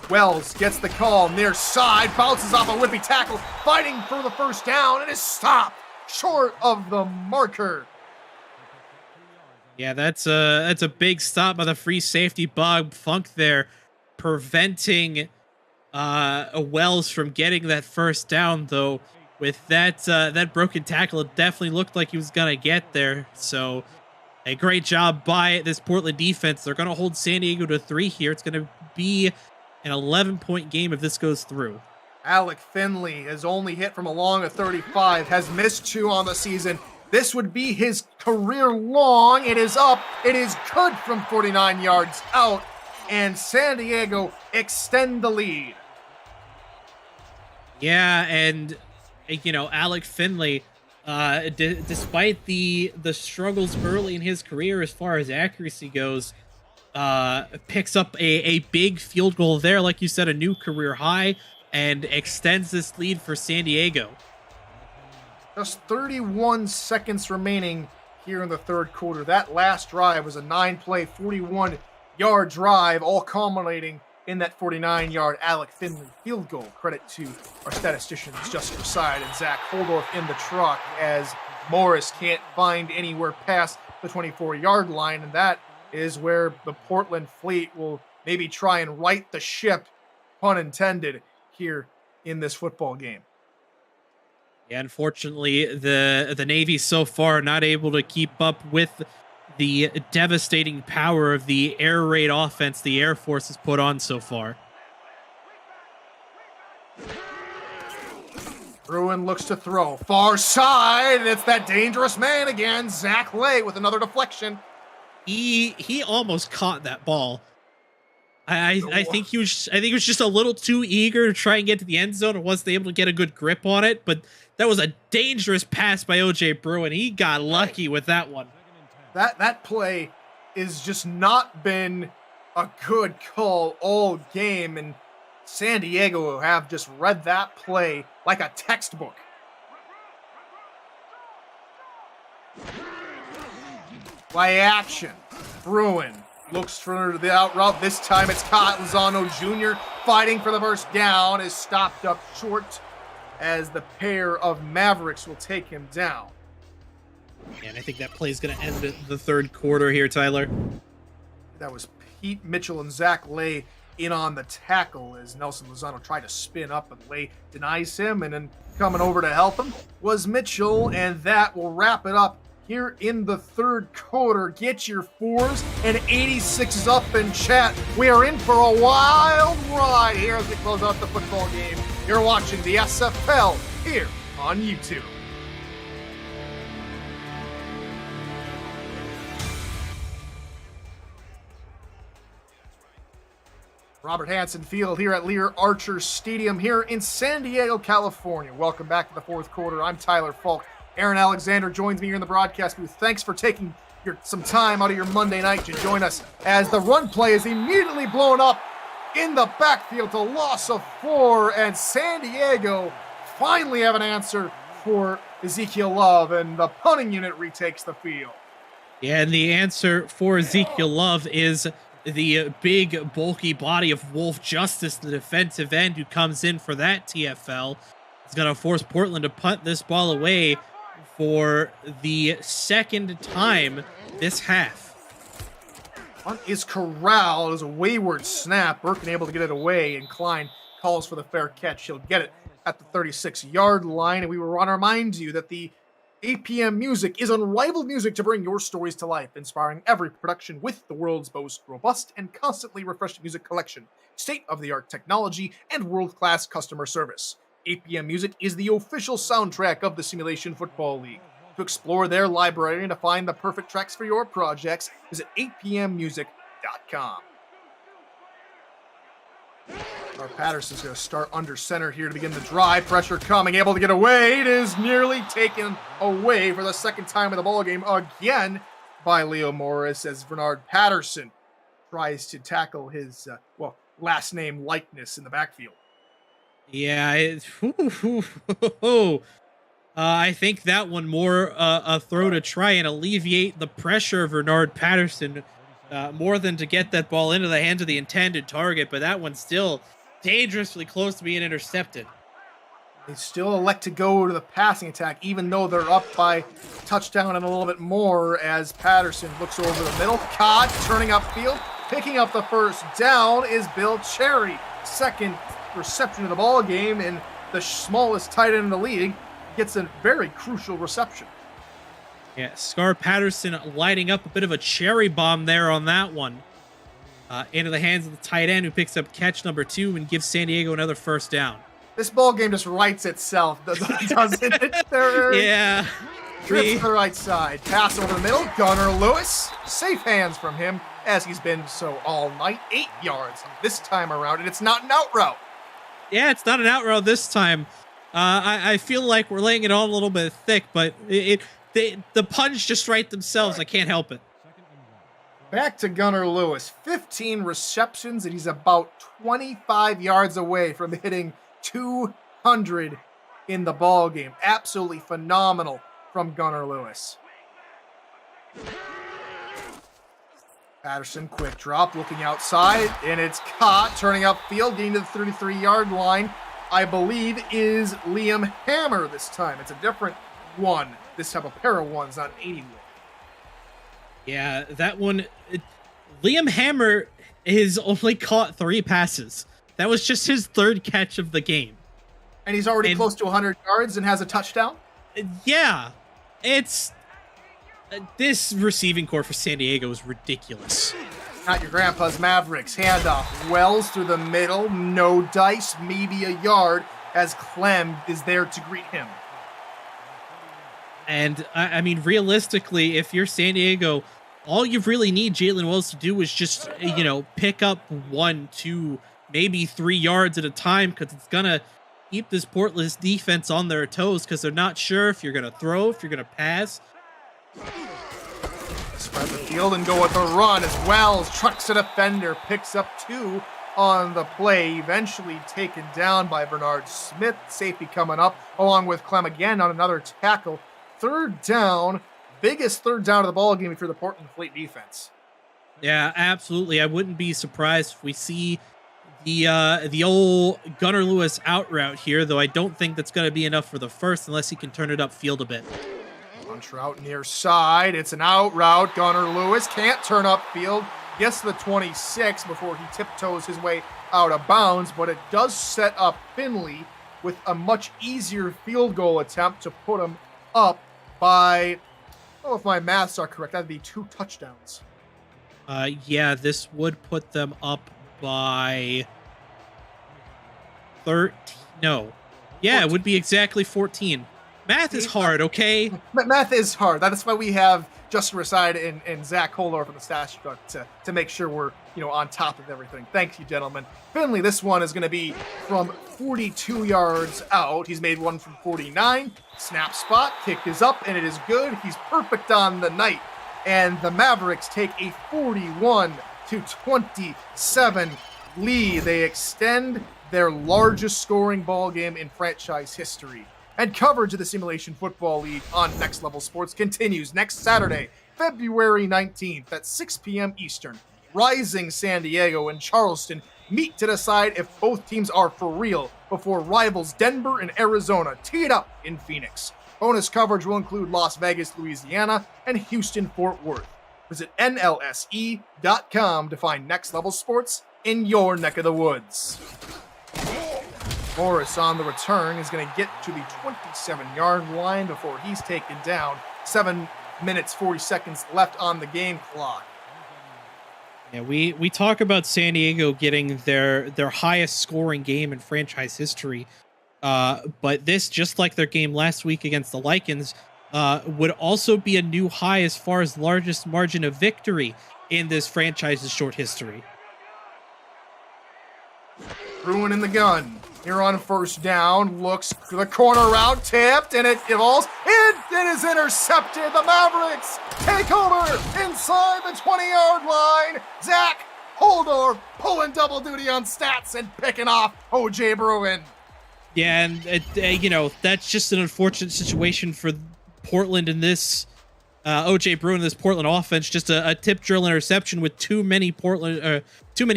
[SPEAKER 1] Wells gets the call near side, bounces off a whippy tackle, fighting for the 1st down, and is stopped short of the marker.
[SPEAKER 2] Yeah, that's a big stop by the free safety Bob Funk there, preventing Wells from getting that 1st down. Though with that broken tackle, it definitely looked like he was gonna get there. So a great job by this Portland defense. They're gonna hold San Diego to 3 here. It's gonna be an 11-point game if this goes through.
[SPEAKER 1] Alec Finley has only hit from along a 35, has missed 2 on the season. This would be his career long. It is up. It is good from 49 yards out. And San Diego extend the lead.
[SPEAKER 2] Yeah, and Alec Finley Despite the struggles early in his career as far as accuracy goes, picks up a big field goal there, like you said, a new career high, and extends this lead for San Diego.
[SPEAKER 1] Just 31 seconds remaining here in the third quarter. That last drive was a 9-play, 41-yard drive, all culminating in that 49-yard Alec Finley field goal. Credit to our statisticians, Justin Side and Zach Holdorf in the truck, as Morris can't find anywhere past the 24-yard line, and that is where the Portland Fleet will maybe try and right the ship, pun intended, here in this football game.
[SPEAKER 2] Yeah, unfortunately, the Navy so far not able to keep up with the devastating power of the air raid offense the Air Force has put on so far.
[SPEAKER 1] Bruin looks to throw. Far side, and it's that dangerous man again, Zach Lay, with another deflection.
[SPEAKER 2] He almost caught that ball. I think he was just a little too eager to try and get to the end zone and wasn't able to get a good grip on it, but that was a dangerous pass by OJ Bruin. He got lucky with that one.
[SPEAKER 1] That play is just not been a good call all game, and San Diego have just read that play like a textbook. Play action. Bruin looks for the out route. This time it's caught. Lozano Jr. fighting for the first down is stopped up short as the pair of Mavericks will take him down.
[SPEAKER 2] And I think that play is going to end the third quarter here, Tyler.
[SPEAKER 1] That was Pete Mitchell and Zach Lay in on the tackle as Nelson Lozano tried to spin up, and Lay denies him, and then coming over to help him was Mitchell, and that will wrap it up here in the third quarter. Get your 4s and 86s up in chat. We are in for a wild ride here as we close out the football game. You're watching the SFL here on YouTube. Robert Hansen Field here at Lear Archer Stadium here in San Diego, California. Welcome back to the fourth quarter. I'm Tyler Falk. Aaron Alexander joins me here in the broadcast booth. Thanks for taking some time out of your Monday night to join us as the run play is immediately blown up in the backfield to loss of 4, and San Diego finally have an answer for Ezekiel Love, and the punting unit retakes the field.
[SPEAKER 2] Yeah, and the answer for Ezekiel Love is the big, bulky body of Wolf Justice, the defensive end who comes in for that TFL. It's going to force Portland to punt this ball away for the second time this half.
[SPEAKER 1] Punt is corralled. It was a wayward snap. Birkin able to get it away, and Klein calls for the fair catch. He'll get it at the 36-yard line, and we want to remind you that the APM Music is unrivaled music to bring your stories to life, inspiring every production with the world's most robust and constantly refreshed music collection, state-of-the-art technology, and world-class customer service. APM Music is the official soundtrack of the Simulation Football League. To explore their library and to find the perfect tracks for your projects, visit apmmusic.com. Our Patterson's going to start under center here to begin the drive. Pressure coming, able to get away. It is nearly taken away for the second time in the ballgame again by Leo Morris as Bernard Patterson tries to tackle his, last name likeness in the backfield.
[SPEAKER 2] Yeah, I think that one more a throw to try and alleviate the pressure of Bernard Patterson more than to get that ball into the hands of the intended target, but that one's still dangerously close to being intercepted.
[SPEAKER 1] They still elect to go to the passing attack, even though they're up by touchdown and a little bit more, as Patterson looks over the middle. Caught, turning upfield, picking up the first down is Bill Cherry. Second reception of the ball game, and the smallest tight end in the league gets a very crucial reception.
[SPEAKER 2] Yeah, Scar Patterson lighting up a bit of a cherry bomb there on that one. Into the hands of the tight end who picks up catch number 2 and gives San Diego another first down.
[SPEAKER 1] This ball game just writes itself, doesn't it?
[SPEAKER 2] Yeah.
[SPEAKER 1] Trips to the right side. Pass over the middle. Gunnar Lewis. Safe hands from him, as he's been so all night. 8 yards this time around, and it's not an out route.
[SPEAKER 2] Yeah, it's not an out route this time. I feel like we're laying it on a little bit thick, but the puns just write themselves. I can't help it.
[SPEAKER 1] Back to Gunnar Lewis. 15 receptions, and he's about 25 yards away from hitting 200 in the ball game. Absolutely phenomenal from Gunnar Lewis. Patterson, quick drop, looking outside, and it's caught, turning upfield, getting to the 33-yard line. I believe is Liam Hammer this time. It's a different one. This type of pair of ones, not an 81.
[SPEAKER 2] Yeah, that one. Liam Hammer has only caught 3 passes. That was just his 3rd catch of the game.
[SPEAKER 1] And he's already close to 100 yards and has a touchdown?
[SPEAKER 2] Yeah. It's... this receiving core for San Diego is ridiculous.
[SPEAKER 1] Not your grandpa's Mavericks. Handoff. Wells through the middle. No dice. Maybe a yard as Clem is there to greet him.
[SPEAKER 2] And, I mean, realistically, if you're San Diego, all you really need Jalen Wells to do is just, pick up 1, 2, maybe 3 yards at a time, because it's going to keep this Portland defense on their toes, because they're not sure if you're going to throw, if you're going to pass.
[SPEAKER 1] Spread the field and go with the run as Wells trucks a defender, picks up 2 on the play, eventually taken down by Bernard Smith. Safety coming up, along with Clem again on another tackle. 3rd down, biggest 3rd down of the ball game for the Portland Fleet defense.
[SPEAKER 2] Yeah, absolutely. I wouldn't be surprised if we see the old Gunnar Lewis out route here, though I don't think that's going to be enough for the first unless he can turn it upfield a bit.
[SPEAKER 1] Launch route near side. It's an out route. Gunnar Lewis can't turn upfield. Gets to the 26 before he tiptoes his way out of bounds, but it does set up Finley with a much easier field goal attempt to put him up by, oh, if my maths are correct, that'd be 2 touchdowns.
[SPEAKER 2] Yeah, this would put them up by 13. No. Yeah, 14. It would be exactly 14. Math is hard, okay?
[SPEAKER 1] Math is hard. That's why we have Justin Reside and Zach Holdorf in the stats truck to make sure we're on top of everything. Thank you, gentlemen. Finley, this one is going to be from 42 yards out. He's made one from 49. Snap spot, kick is up, and it is good. He's perfect on the night. And the Mavericks take a 41-27 lead. They extend their largest scoring ball game in franchise history. And coverage of the Simulation Football League on Next Level Sports continues next Saturday, February 19th at 6 p.m. Eastern. Rising San Diego and Charleston meet to decide if both teams are for real before rivals Denver and Arizona tee it up in Phoenix. Bonus coverage will include Las Vegas, Louisiana, and Houston, Fort Worth. Visit NLSE.com to find Next Level Sports in your neck of the woods. Morris on the return is going to get to the 27-yard line before he's taken down. 7 minutes, 40 seconds left on the game clock.
[SPEAKER 2] Yeah, we talk about San Diego getting their highest scoring game in franchise history, but this, just like their game last week against the Lycans, would also be a new high as far as largest margin of victory in this franchise's short history.
[SPEAKER 1] Bruin in the gun. Here on 1st down, looks to the corner route, tipped, and it falls. It is intercepted. The Mavericks take over inside the 20-yard line. Zach Holdorf pulling double duty on stats and picking off O.J. Bruin.
[SPEAKER 2] Yeah, and that's just an unfortunate situation for Portland in this. O.J. Bruin in this Portland offense, just a tip drill interception with too many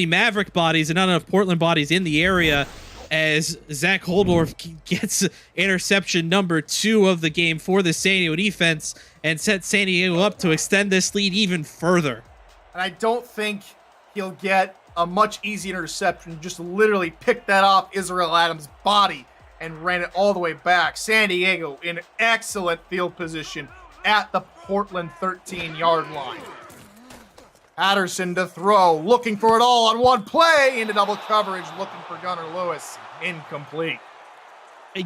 [SPEAKER 2] Maverick bodies and not enough Portland bodies in the area, as Zach Holdorf gets interception number 2 of the game for the San Diego defense and sets San Diego up to extend this lead even further.
[SPEAKER 1] And I don't think he'll get a much easier interception. Just literally picked that off Israel Adams' body and ran it all the way back. San Diego in excellent field position at the Portland 13-yard line. Patterson to throw, looking for it all on one play, into double coverage, looking for Gunnar Lewis, incomplete.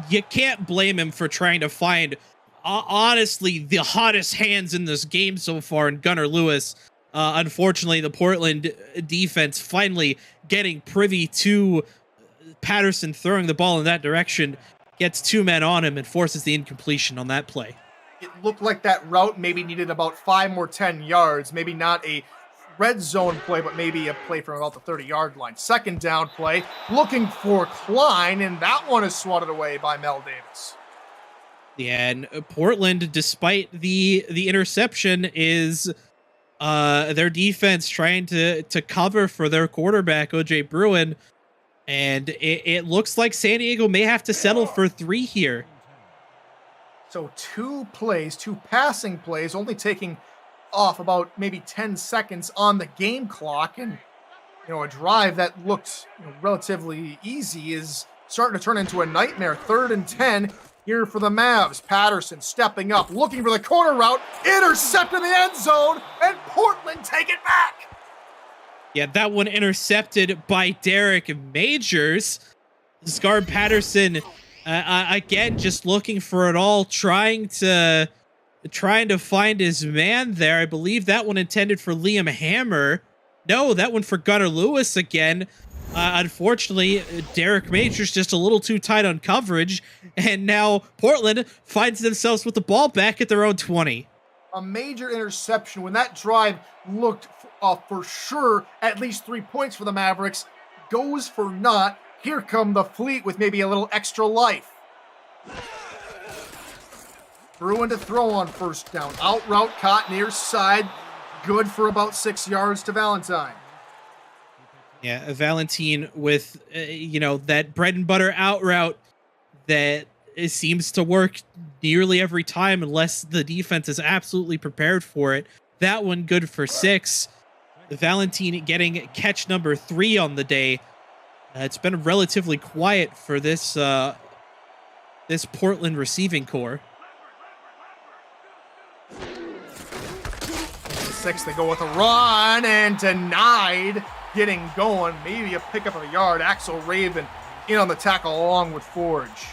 [SPEAKER 2] You can't blame him for trying to find, honestly, the hottest hands in this game so far in Gunnar Lewis. Unfortunately, the Portland defense finally getting privy to Patterson throwing the ball in that direction gets 2 men on him and forces the incompletion on that play.
[SPEAKER 1] It looked like that route maybe needed about 5 more 10 yards, maybe not a red zone play, but maybe a play from about the 30-yard line. Second down play, looking for Klein, and that one is swatted away by Mel Davis.
[SPEAKER 2] Yeah, and Portland, despite the interception, is their defense trying to cover for their quarterback, O.J. Bruin, and it looks like San Diego may have to settle for 3 here.
[SPEAKER 1] So 2 passing plays, only taking off about maybe 10 seconds on the game clock, and a drive that looked relatively easy is starting to turn into a nightmare. 3rd and 10 here for the Mavs. Patterson stepping up, looking for the corner route, intercept in the end zone, and Portland take it back.
[SPEAKER 2] Yeah, that one intercepted by Derek Majors. Scar Patterson again just looking for it all, trying to find his man there. I believe that one intended for Liam Hammer. No, that one for Gunnar Lewis again. Unfortunately, Derek Majors just a little too tight on coverage, and now Portland finds themselves with the ball back at their own 20.
[SPEAKER 1] A major interception when that drive looked for sure at least 3 points for the Mavericks goes for naught. Here come the Fleet with maybe a little extra life. Bruin to throw on first down. Out route caught near side. Good for about 6 yards to Valentine.
[SPEAKER 2] Yeah, Valentine with, that bread and butter out route that it seems to work nearly every time unless the defense is absolutely prepared for it. That one good for 6. Valentine getting catch number 3 on the day. It's been relatively quiet for this this Portland receiving core.
[SPEAKER 1] 6, they go with a run and denied getting going. Maybe a pickup of a yard. Axel Raven in on the tackle along with Forge.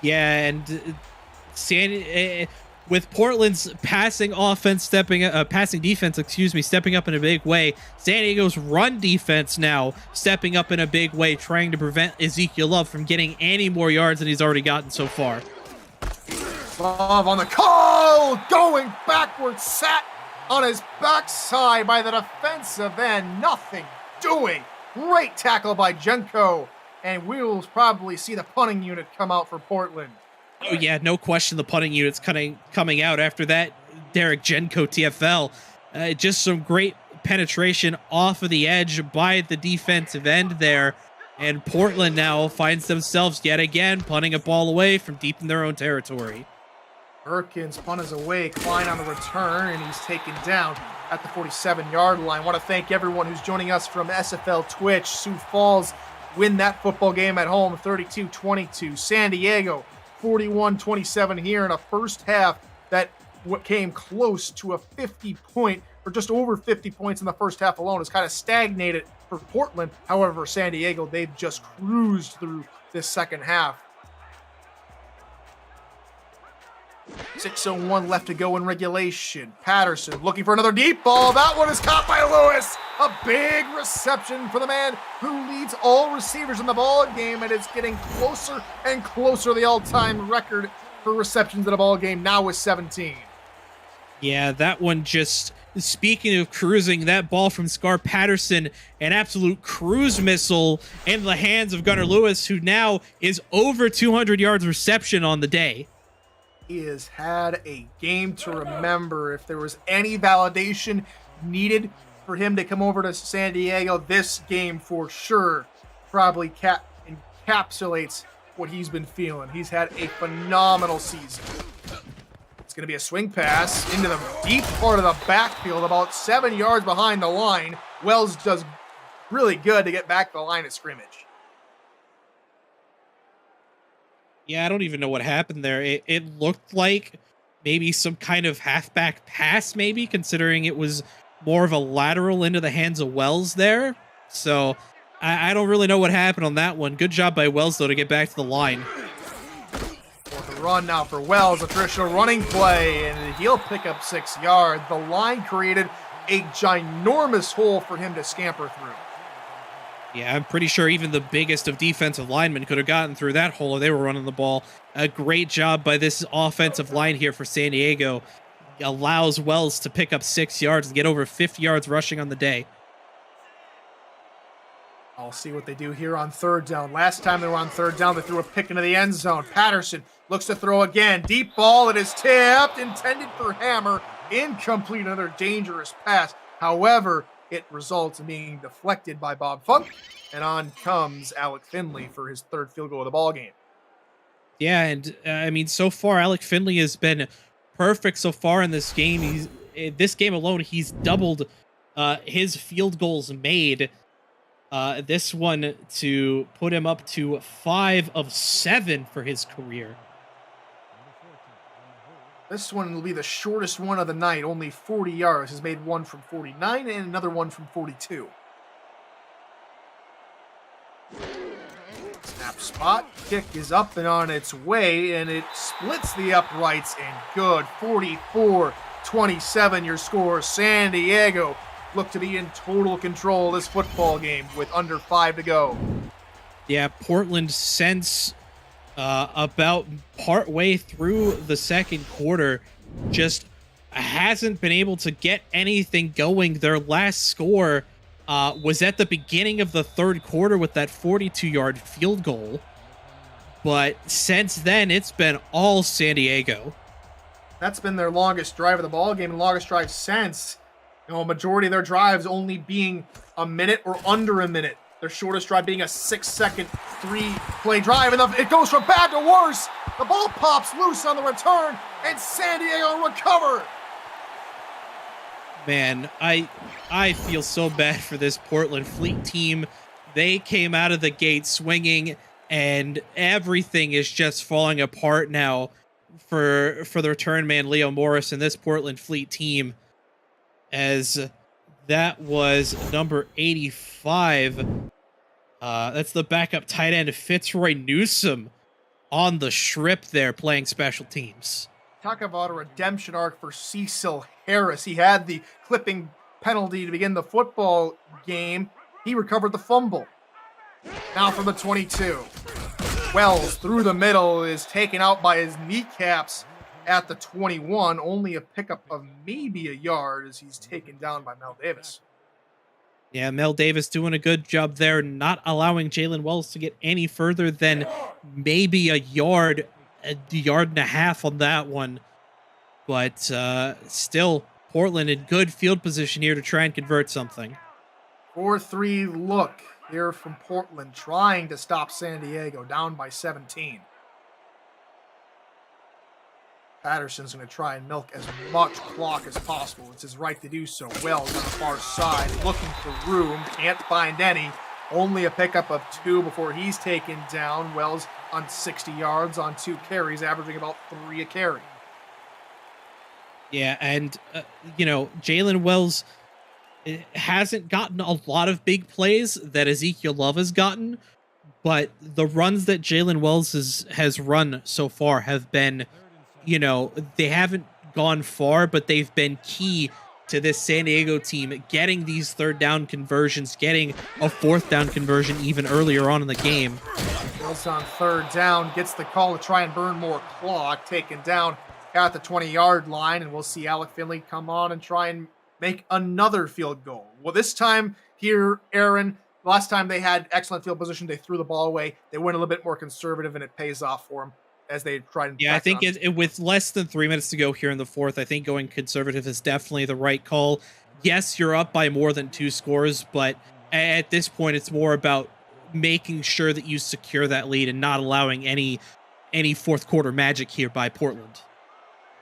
[SPEAKER 2] Yeah, and with Portland's passing defense stepping up in a big way, San Diego's run defense now stepping up in a big way, trying to prevent Ezekiel Love from getting any more yards than he's already gotten so far.
[SPEAKER 1] Love on the call, going backwards, sat on his backside by the defensive end, nothing doing. Great tackle by Jenko, and we will probably see the punting unit come out for Portland.
[SPEAKER 2] Oh yeah, no question the punting unit's coming out after that Derek Jenko TFL. Just some great penetration off of the edge by the defensive end there, and Portland now finds themselves yet again punting a ball away from deep in their own territory.
[SPEAKER 1] Perkins punt is away, Klein on the return, and he's taken down at the 47-yard line. I want to thank everyone who's joining us from SFL Twitch. Sioux Falls win that football game at home 32-22. San Diego 41-27 here in a first half that came close to a 50-point, or just over 50 points in the first half alone. It's kind of stagnated for Portland. However, San Diego, they've just cruised through this second half. 6:01 left to go in regulation. Patterson looking for another deep ball. That one is caught by Lewis. A big reception for the man who leads all receivers in the ball game, and it's getting closer and closer to the all-time record for receptions in a ball game, now with 17.
[SPEAKER 2] Yeah, that one just, speaking of cruising, that ball from Scar Patterson, an absolute cruise missile in the hands of Gunnar Lewis, who now is over 200 yards reception on the day.
[SPEAKER 1] He has had a game to remember. If there was any validation needed for him to come over to San Diego, this game for sure probably encapsulates what he's been feeling. He's had a phenomenal season. It's going to be a swing pass into the deep part of the backfield, about 7 yards behind the line. Wells does really good to get back to the line of scrimmage.
[SPEAKER 2] Yeah, I don't even know what happened there. It looked like maybe some kind of halfback pass, maybe, considering it was more of a lateral into the hands of Wells there. So I don't really know what happened on that one. Good job by Wells, though, to get back to the line.
[SPEAKER 1] The run now for Wells, a traditional running play, and he'll pick up 6 yards. The line created a ginormous hole for him to scamper through.
[SPEAKER 2] Yeah, I'm pretty sure even the biggest of defensive linemen could have gotten through that hole if they were running the ball. A great job by this offensive line here for San Diego. Allows Wells to pick up 6 yards and get over 50 yards rushing on the day.
[SPEAKER 1] I'll see what they do here on third down. Last time they were on third down, they threw a pick into the end zone. Patterson looks to throw again. Deep ball. It is tipped, intended for Hammer. Incomplete, another dangerous pass. However, it results in being deflected by Bob Funk, and on comes Alec Finley for his third field goal of the ball game.
[SPEAKER 2] Yeah, and I mean, so far, Alec Finley has been perfect so far in this game. This game alone, he's doubled his field goals made. This one to put him up to 5 of 7 for his career.
[SPEAKER 1] This one will be the shortest one of the night, only 40 yards. He's made one from 49 and another one from 42. Snap spot, kick is up and on its way, and it splits the uprights and good. 44-27 your score. San Diego look to be in total control of this football game with under 5 to go.
[SPEAKER 2] Yeah, Portland since about partway through the second quarter just hasn't been able to get anything going. Their last score was at the beginning of the third quarter with that 42-yard field goal. But since then, it's been all San Diego.
[SPEAKER 1] That's been their longest drive of the ball game and longest drive since. Majority of their drives only being a minute or under a minute. Their shortest drive being a 6-second, 3-play drive. And it goes from bad to worse. The ball pops loose on the return, and San Diego recover.
[SPEAKER 2] Man, I feel so bad for this Portland Fleet team. They came out of the gate swinging, and everything is just falling apart now for the return man, Leo Morris, and this Portland Fleet team. As that was number 85. That's the backup tight end, Fitzroy Newsome, on the strip there playing special teams.
[SPEAKER 1] Talk about a redemption arc for Cecil Harris. He had the clipping penalty to begin the football game. He recovered the fumble. Now from the 22. Wells through the middle is taken out by his kneecaps at the 21. Only a pickup of maybe a yard as he's taken down by Mel Davis.
[SPEAKER 2] Yeah, Mel Davis doing a good job there, not allowing Jalen Wells to get any further than maybe a yard and a half on that one. But still, Portland in good field position here to try and convert something.
[SPEAKER 1] 4-3 look here from Portland, trying to stop San Diego, down by 17. Patterson's going to try and milk as much clock as possible. It's his right to do so. Wells on the far side, looking for room, can't find any. Only a pickup of 2 before he's taken down. Wells on 60 yards on 2 carries, averaging about 3 a carry.
[SPEAKER 2] Yeah, and, Jalen Wells hasn't gotten a lot of big plays that Ezekiel Love has gotten, but the runs that Jalen Wells has run so far have been, they haven't gone far, but they've been key to this San Diego team getting these third down conversions, getting a fourth down conversion even earlier on in the game.
[SPEAKER 1] Wells on third down, gets the call to try and burn more clock, taken down at the 20-yard line, and we'll see Alec Finley come on and try and make another field goal. Well, this time here, Aaron, last time they had excellent field position, they threw the ball away. They went a little bit more conservative, and it pays off for them as they try and...
[SPEAKER 2] Yeah, I think with less than 3 minutes to go here in the fourth, I think going conservative is definitely the right call. Yes, you're up by more than 2 scores, but at this point, it's more about making sure that you secure that lead and not allowing any fourth quarter magic here by Portland.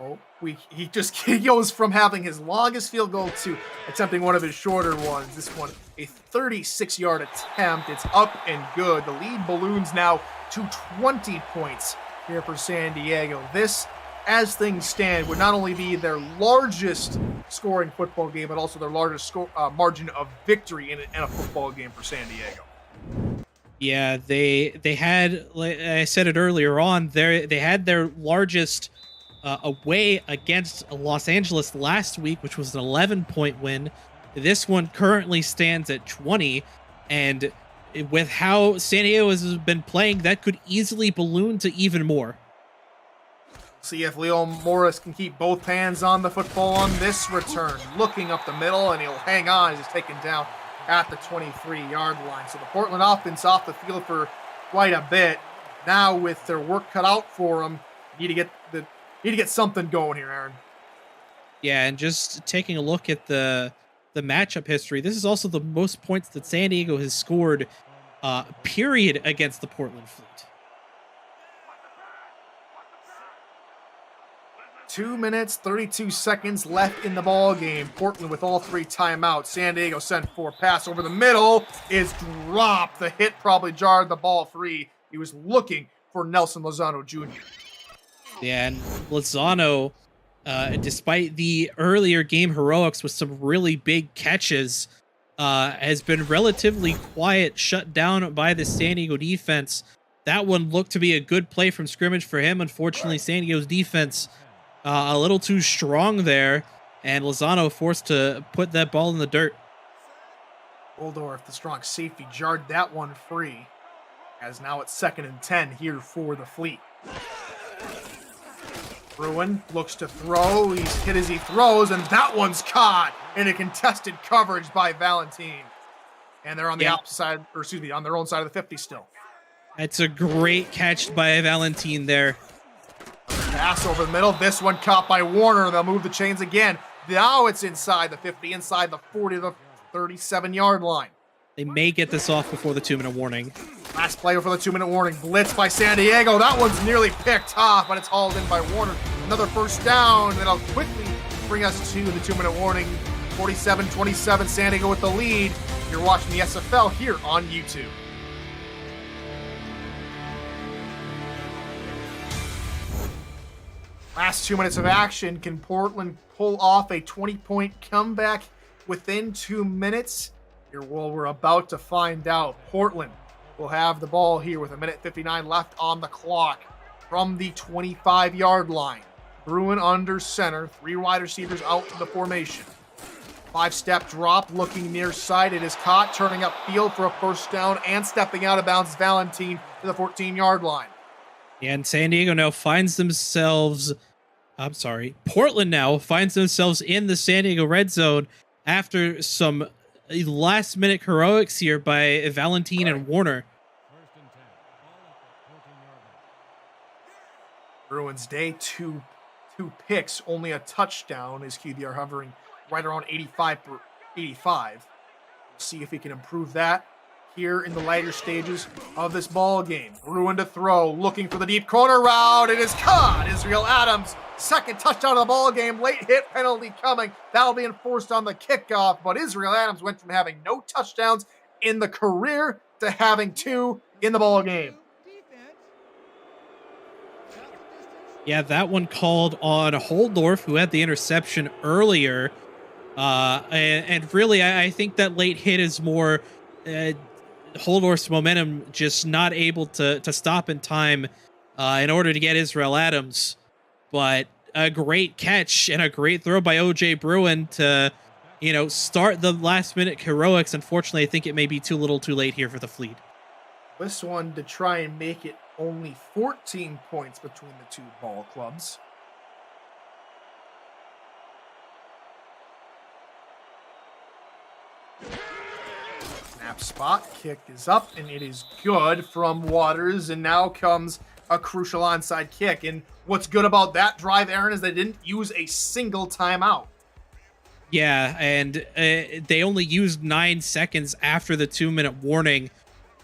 [SPEAKER 1] Oh, he goes from having his longest field goal to attempting one of his shorter ones. This one, a 36-yard attempt. It's up and good. The lead balloons now to 20 points here for San Diego. This, as things stand, would not only be their largest scoring football game, but also their largest margin of victory in a football game for San Diego.
[SPEAKER 2] Yeah, they had, like I said it earlier on, they had their largest away against Los Angeles last week, which was an 11-point win. This one currently stands at 20, and with how San Diego has been playing, that could easily balloon to even more.
[SPEAKER 1] See if Leo Morris can keep both hands on the football on this return. Looking up the middle, and he'll hang on as he's taken down at the 23-yard line. So the Portland offense off the field for quite a bit. Now with their work cut out for them, need to get something going here, Aaron.
[SPEAKER 2] Yeah, and just taking a look at the matchup history, this is also the most points that San Diego has scored, period, against the Portland Fleet.
[SPEAKER 1] 2 minutes, 32 seconds left in the ball game. Portland with all 3 timeouts. San Diego sent 4, pass over the middle is dropped. The hit probably jarred the ball free. He was looking for Nelson Lozano Jr.
[SPEAKER 2] Yeah, and Lozano, despite the earlier game heroics with some really big catches, has been relatively quiet, shut down by the San Diego defense. That one looked to be a good play from scrimmage for him. Unfortunately, San Diego's defense a little too strong there, and Lozano forced to put that ball in the dirt.
[SPEAKER 1] Oldorf, the strong safety, jarred that one free, as now it's 2nd and 10 here for the Fleet. Bruin looks to throw. He's hit as he throws, and that one's caught in a contested coverage by Valentine. And they're on the opposite side, or excuse me, on their own side of the 50 still.
[SPEAKER 2] That's a great catch by Valentine there.
[SPEAKER 1] Pass over the middle. This one caught by Warner. They'll move the chains again. Now it's inside the 50, inside the 40 to the 37-yard line.
[SPEAKER 2] They may get this off before the 2-minute warning.
[SPEAKER 1] Last play for the 2-minute warning. Blitz by San Diego. That one's nearly picked off, but it's hauled in by Warner. Another first down. That'll quickly bring us to the 2-minute warning. 47-27, San Diego with the lead. You're watching the SFL here on YouTube. Last 2 minutes of action. Can Portland pull off a 20-point comeback within 2 minutes? Here, well, we're about to find out. Portland will have the ball here with 1:59 left on the clock from the 25-yard line. Bruin under center. 3 wide receivers out in the formation. 5-step drop, looking near side. It is caught, turning up field for a first down, and stepping out of bounds, Valentine to the 14-yard line.
[SPEAKER 2] And San Diego now finds themselves, Portland now finds themselves in the San Diego red zone after some last-minute heroics here by Valentine and Warner.
[SPEAKER 1] Bruins day, two picks, only a touchdown. His QBR hovering right around 85. We'll see if he can improve that here in the later stages of this ball game. Bruin to throw, looking for the deep corner route. It is caught. Israel Adams, 2nd touchdown of the ball game. Late hit penalty coming. That'll be enforced on the kickoff. But Israel Adams went from having no touchdowns in the career to having 2 in the ball game.
[SPEAKER 2] Yeah, that one called on Holdorf, who had the interception earlier. And really, I think that late hit is more Holdorf's momentum just not able to stop in time in order to get Israel Adams. But a great catch and a great throw by O.J. Bruin to, start the last-minute heroics. Unfortunately, I think it may be too little too late here for the Fleet.
[SPEAKER 1] This one to try and make it only 14 points between the 2 ball clubs. Snap spot, kick is up, and it is good from Waters, and now comes a crucial onside kick. And what's good about that drive, Aaron, is they didn't use a single timeout.
[SPEAKER 2] Yeah, and they only used 9 seconds after the 2-minute warning.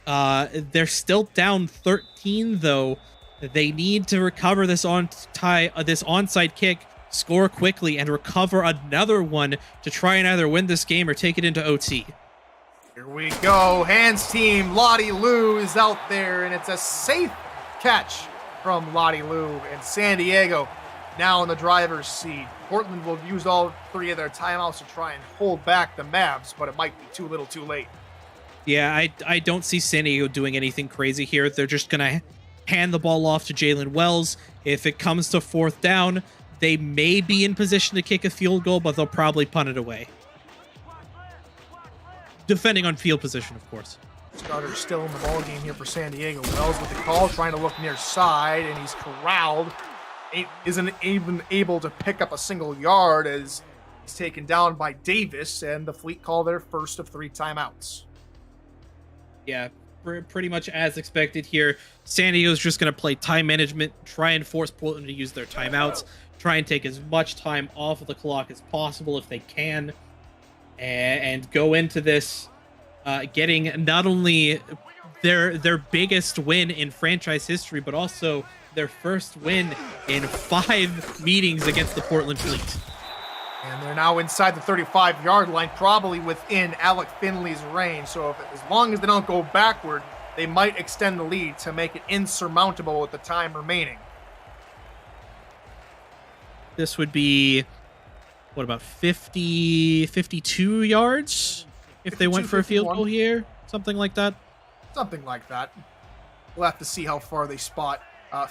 [SPEAKER 2] They're still down 13, though. They need to recover this onside kick, score quickly, and recover another one to try and either win this game or take it into OT.
[SPEAKER 1] Here we go. Hands team. Lottie Lou is out there, and it's a safe catch from Lottie Lou. And San Diego now in the driver's seat. Portland will use all 3 of their timeouts to try and hold back the Mavs, but it might be too little too late.
[SPEAKER 2] Yeah, I don't see San Diego doing anything crazy here. They're just going to hand the ball off to Jalen Wells. If it comes to 4th down, they may be in position to kick a field goal, but they'll probably punt it away. Defending on field position, of course.
[SPEAKER 1] Starter still in the ball game here for San Diego. Wells with the call, trying to look near side, and he's corralled. Isn't even able to pick up a single yard as he's taken down by Davis, and the Fleet call their first of 3 timeouts.
[SPEAKER 2] Yeah, pretty much as expected here. San Diego's just going to play time management, try and force Portland to use their timeouts, try and take as much time off of the clock as possible if they can, and go into this getting not only their biggest win in franchise history, but also their first win in 5 meetings against the Portland Fleet.
[SPEAKER 1] And they're now inside the 35-yard line, probably within Alec Finley's range. So as long as they don't go backward, they might extend the lead to make it insurmountable with the time remaining.
[SPEAKER 2] This would be, what, about 52 yards if they went for a field goal here? Something like that?
[SPEAKER 1] Something like that. We'll have to see how far they spot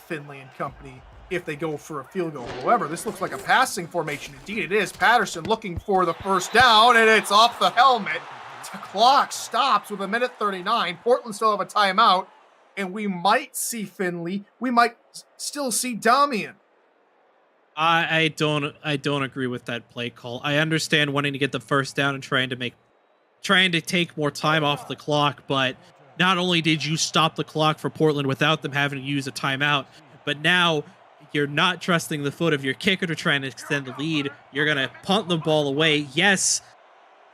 [SPEAKER 1] Finley and company if they go for a field goal. However, this looks like a passing formation. Indeed it is. Patterson looking for the first down, and it's off the helmet. The clock stops with 1:39. Portland still have a timeout, and we might see Finley. We might still see Damian.
[SPEAKER 2] I don't agree with that play call. I understand wanting to get the first down and trying to take more time off the clock, but not only did you stop the clock for Portland without them having to use a timeout, but now you're not trusting the foot of your kicker to try and extend the lead. You're going to punt the ball away. Yes,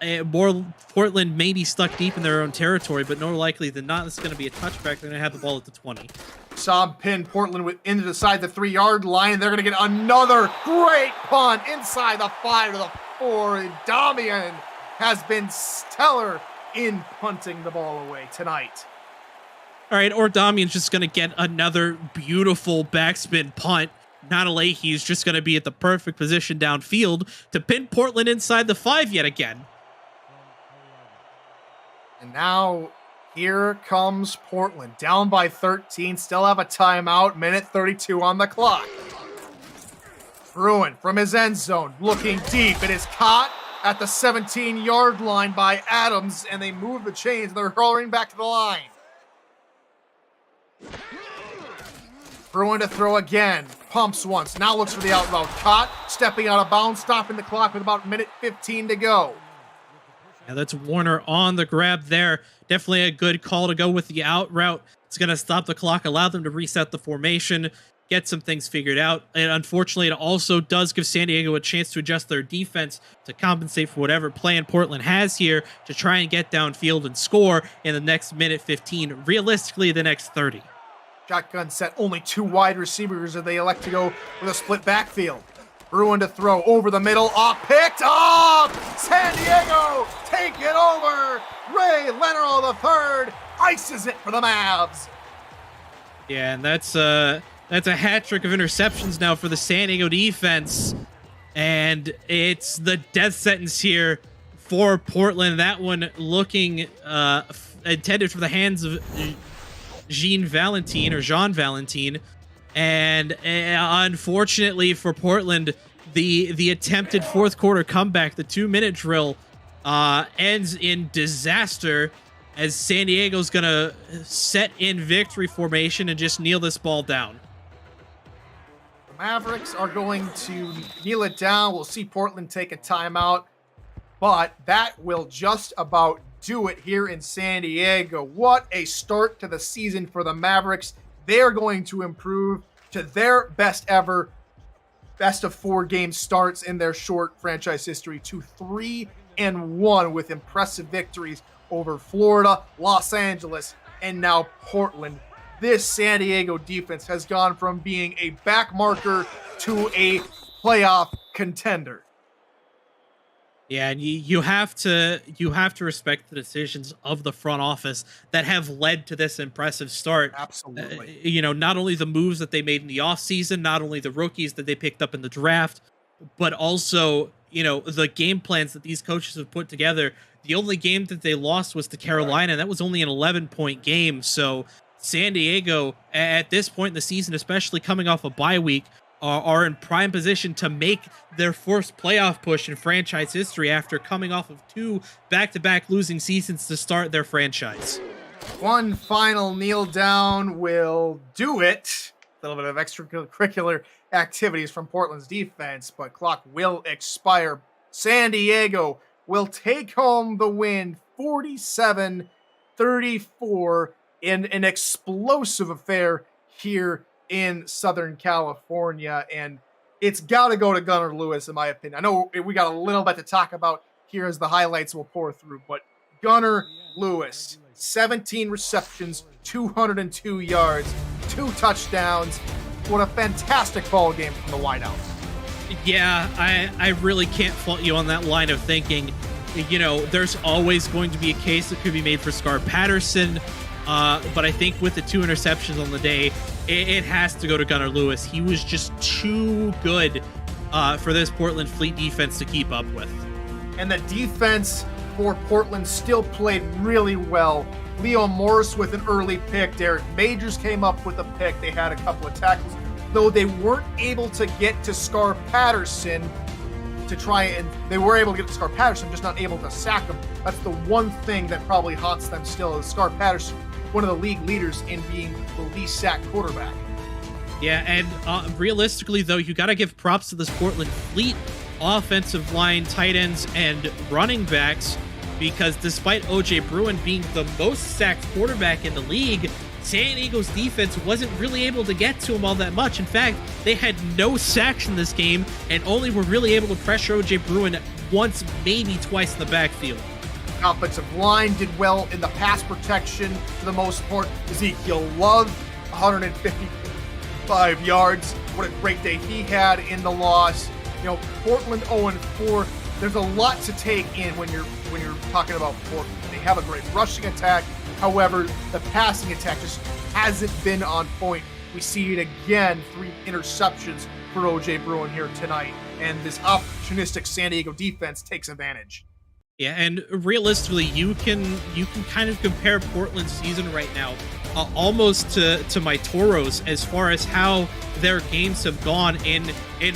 [SPEAKER 2] Portland may be stuck deep in their own territory, but more likely than not, this is going to be a touchback. They're going to have the ball at the 20.
[SPEAKER 1] Saw him pin Portland into the side of the 3-yard line. They're going to get another great punt inside the 5 to the 4. And Damian has been stellar in punting the ball away tonight.
[SPEAKER 2] All right, or Damian's just going to get another beautiful backspin punt. Nanalehi's just going to be at the perfect position downfield to pin Portland inside the 5 yet again.
[SPEAKER 1] And now here comes Portland, down by 13, still have a timeout, 1:32 on the clock. Bruin from his end zone, looking deep. It is caught at the 17-yard line by Adams, and they move the chains. They're hurrying back to the line. Bruin to throw again. Pumps once. Now looks for the out route. Caught. Stepping out of bounds. Stopping the clock with about 1:15 to go.
[SPEAKER 2] Yeah, that's Warner on the grab there. Definitely a good call to go with the out route. It's going to stop the clock, allow them to reset the formation, get some things figured out. And unfortunately, it also does give San Diego a chance to adjust their defense to compensate for whatever plan Portland has here to try and get downfield and score in the next 1:15, realistically the next 30.
[SPEAKER 1] Shotgun set, only 2 wide receivers as they elect to go with a split backfield. Bruin to throw over the middle, picked off! San Diego take it over! Ray Leonard III ices it for the Mavs.
[SPEAKER 2] Yeah, and that's a hat trick of interceptions now for the San Diego defense. And it's the death sentence here for Portland. That one looking intended for the hands of Jean Valentin. And unfortunately for Portland, the attempted fourth quarter comeback, the 2-minute drill, ends in disaster as San Diego's going to set in victory formation and just kneel this ball down.
[SPEAKER 1] The Mavericks are going to kneel it down. We'll see Portland take a timeout, but that will just about do it here in San Diego. What a start to the season for the Mavericks. They're going to improve to their best ever, best of 4 game starts in their short franchise history to 3-1 with impressive victories over Florida, Los Angeles, and now Portland. This San Diego defense has gone from being a backmarker to a playoff contender.
[SPEAKER 2] Yeah, and you have to respect the decisions of the front office that have led to this impressive start.
[SPEAKER 1] Absolutely.
[SPEAKER 2] Not only the moves that they made in the offseason, not only the rookies that they picked up in the draft, but also, the game plans that these coaches have put together. The only game that they lost was to Carolina, and that was only an 11-point game. So San Diego, at this point in the season, especially coming off a bye week, are in prime position to make their first playoff push in franchise history after coming off of 2 back-to-back losing seasons to start their franchise.
[SPEAKER 1] One final kneel down will do it. A little bit of extracurricular activities from Portland's defense, but clock will expire. San Diego will take home the win 47-34 in an explosive affair here in Southern California. And it's got to go to Gunnar Lewis, in my opinion. I know we got a little bit to talk about here as the highlights will pour through, but Gunnar Lewis, 17 receptions, 202 yards, 2 touchdowns. What a fantastic ball game from the wideout.
[SPEAKER 2] Yeah, I really can't fault you on that line of thinking. You know, there's always going to be a case that could be made for Scar Patterson, but I think with the 2 interceptions on the day, it has to go to Gunnar Lewis. He was just too good for this Portland Fleet defense to keep up with.
[SPEAKER 1] And the defense for Portland still played really well. Leo Morris with an early pick. Derek Majors came up with a pick. They had a couple of tackles, though they weren't able to get to Scar Patterson they were able to get to Scar Patterson, just not able to sack him. That's the one thing that probably haunts them still, is Scar Patterson, one of the league leaders in being the least sacked quarterback.
[SPEAKER 2] Yeah, and realistically, though, you got to give props to this Portland Fleet offensive line, tight ends, and running backs, because despite O.J. Bruin being the most sacked quarterback in the league, San Diego's defense wasn't really able to get to him all that much. In fact, they had no sacks in this game and only were really able to pressure O.J. Bruin once, maybe twice in the backfield.
[SPEAKER 1] Offensive line did well in the pass protection for the most part. Ezekiel Love, 155 yards. What a great day he had in the loss. You know, Portland 0-4. There's a lot to take in when you're talking about Portland. They have a great rushing attack. However, the passing attack just hasn't been on point. We see it again, 3 interceptions for O.J. Bruin here tonight. And this opportunistic San Diego defense takes advantage.
[SPEAKER 2] Yeah, and realistically, you can kind of compare Portland's season right now almost to my Toros as far as how their games have gone. In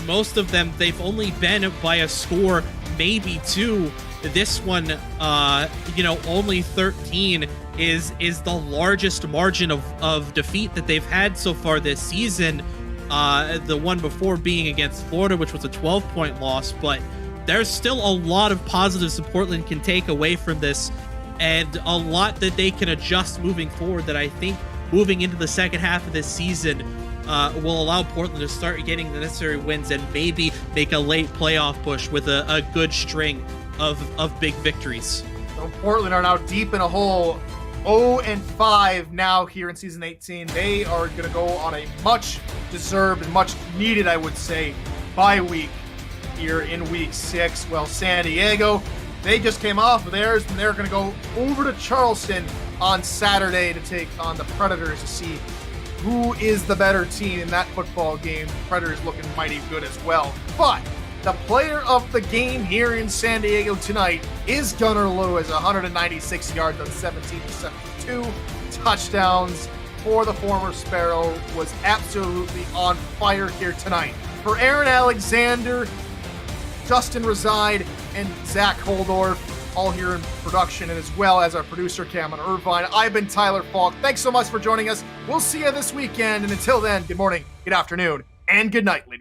[SPEAKER 2] most of them, they've only been by a score, maybe 2. This one, only 13 is the largest margin of defeat that they've had so far this season. The one before being against Florida, which was a 12-point loss, but there's still a lot of positives that Portland can take away from this, and a lot that they can adjust moving forward that I think moving into the second half of this season will allow Portland to start getting the necessary wins and maybe make a late playoff push with a good string of big victories.
[SPEAKER 1] So Portland are now deep in a hole, 0-5 now here in season 18. They are going to go on a much deserved and much needed, I would say, bye week here in week 6. Well, San Diego, they just came off of theirs, and they're going to go over to Charleston on Saturday to take on the Predators to see who is the better team in that football game. The Predators looking mighty good as well. But the player of the game here in San Diego tonight is Gunnar Lewis, 196 yards on 17 receptions, 2 touchdowns for the former Sparrow. Was absolutely on fire here tonight. For Aaron Alexander, Justin Reside, and Zach Holdorf, all here in production, and as well as our producer, Cameron Irvine. I've been Tyler Falk. Thanks so much for joining us. We'll see you this weekend, and until then, good morning, good afternoon, and good night, ladies.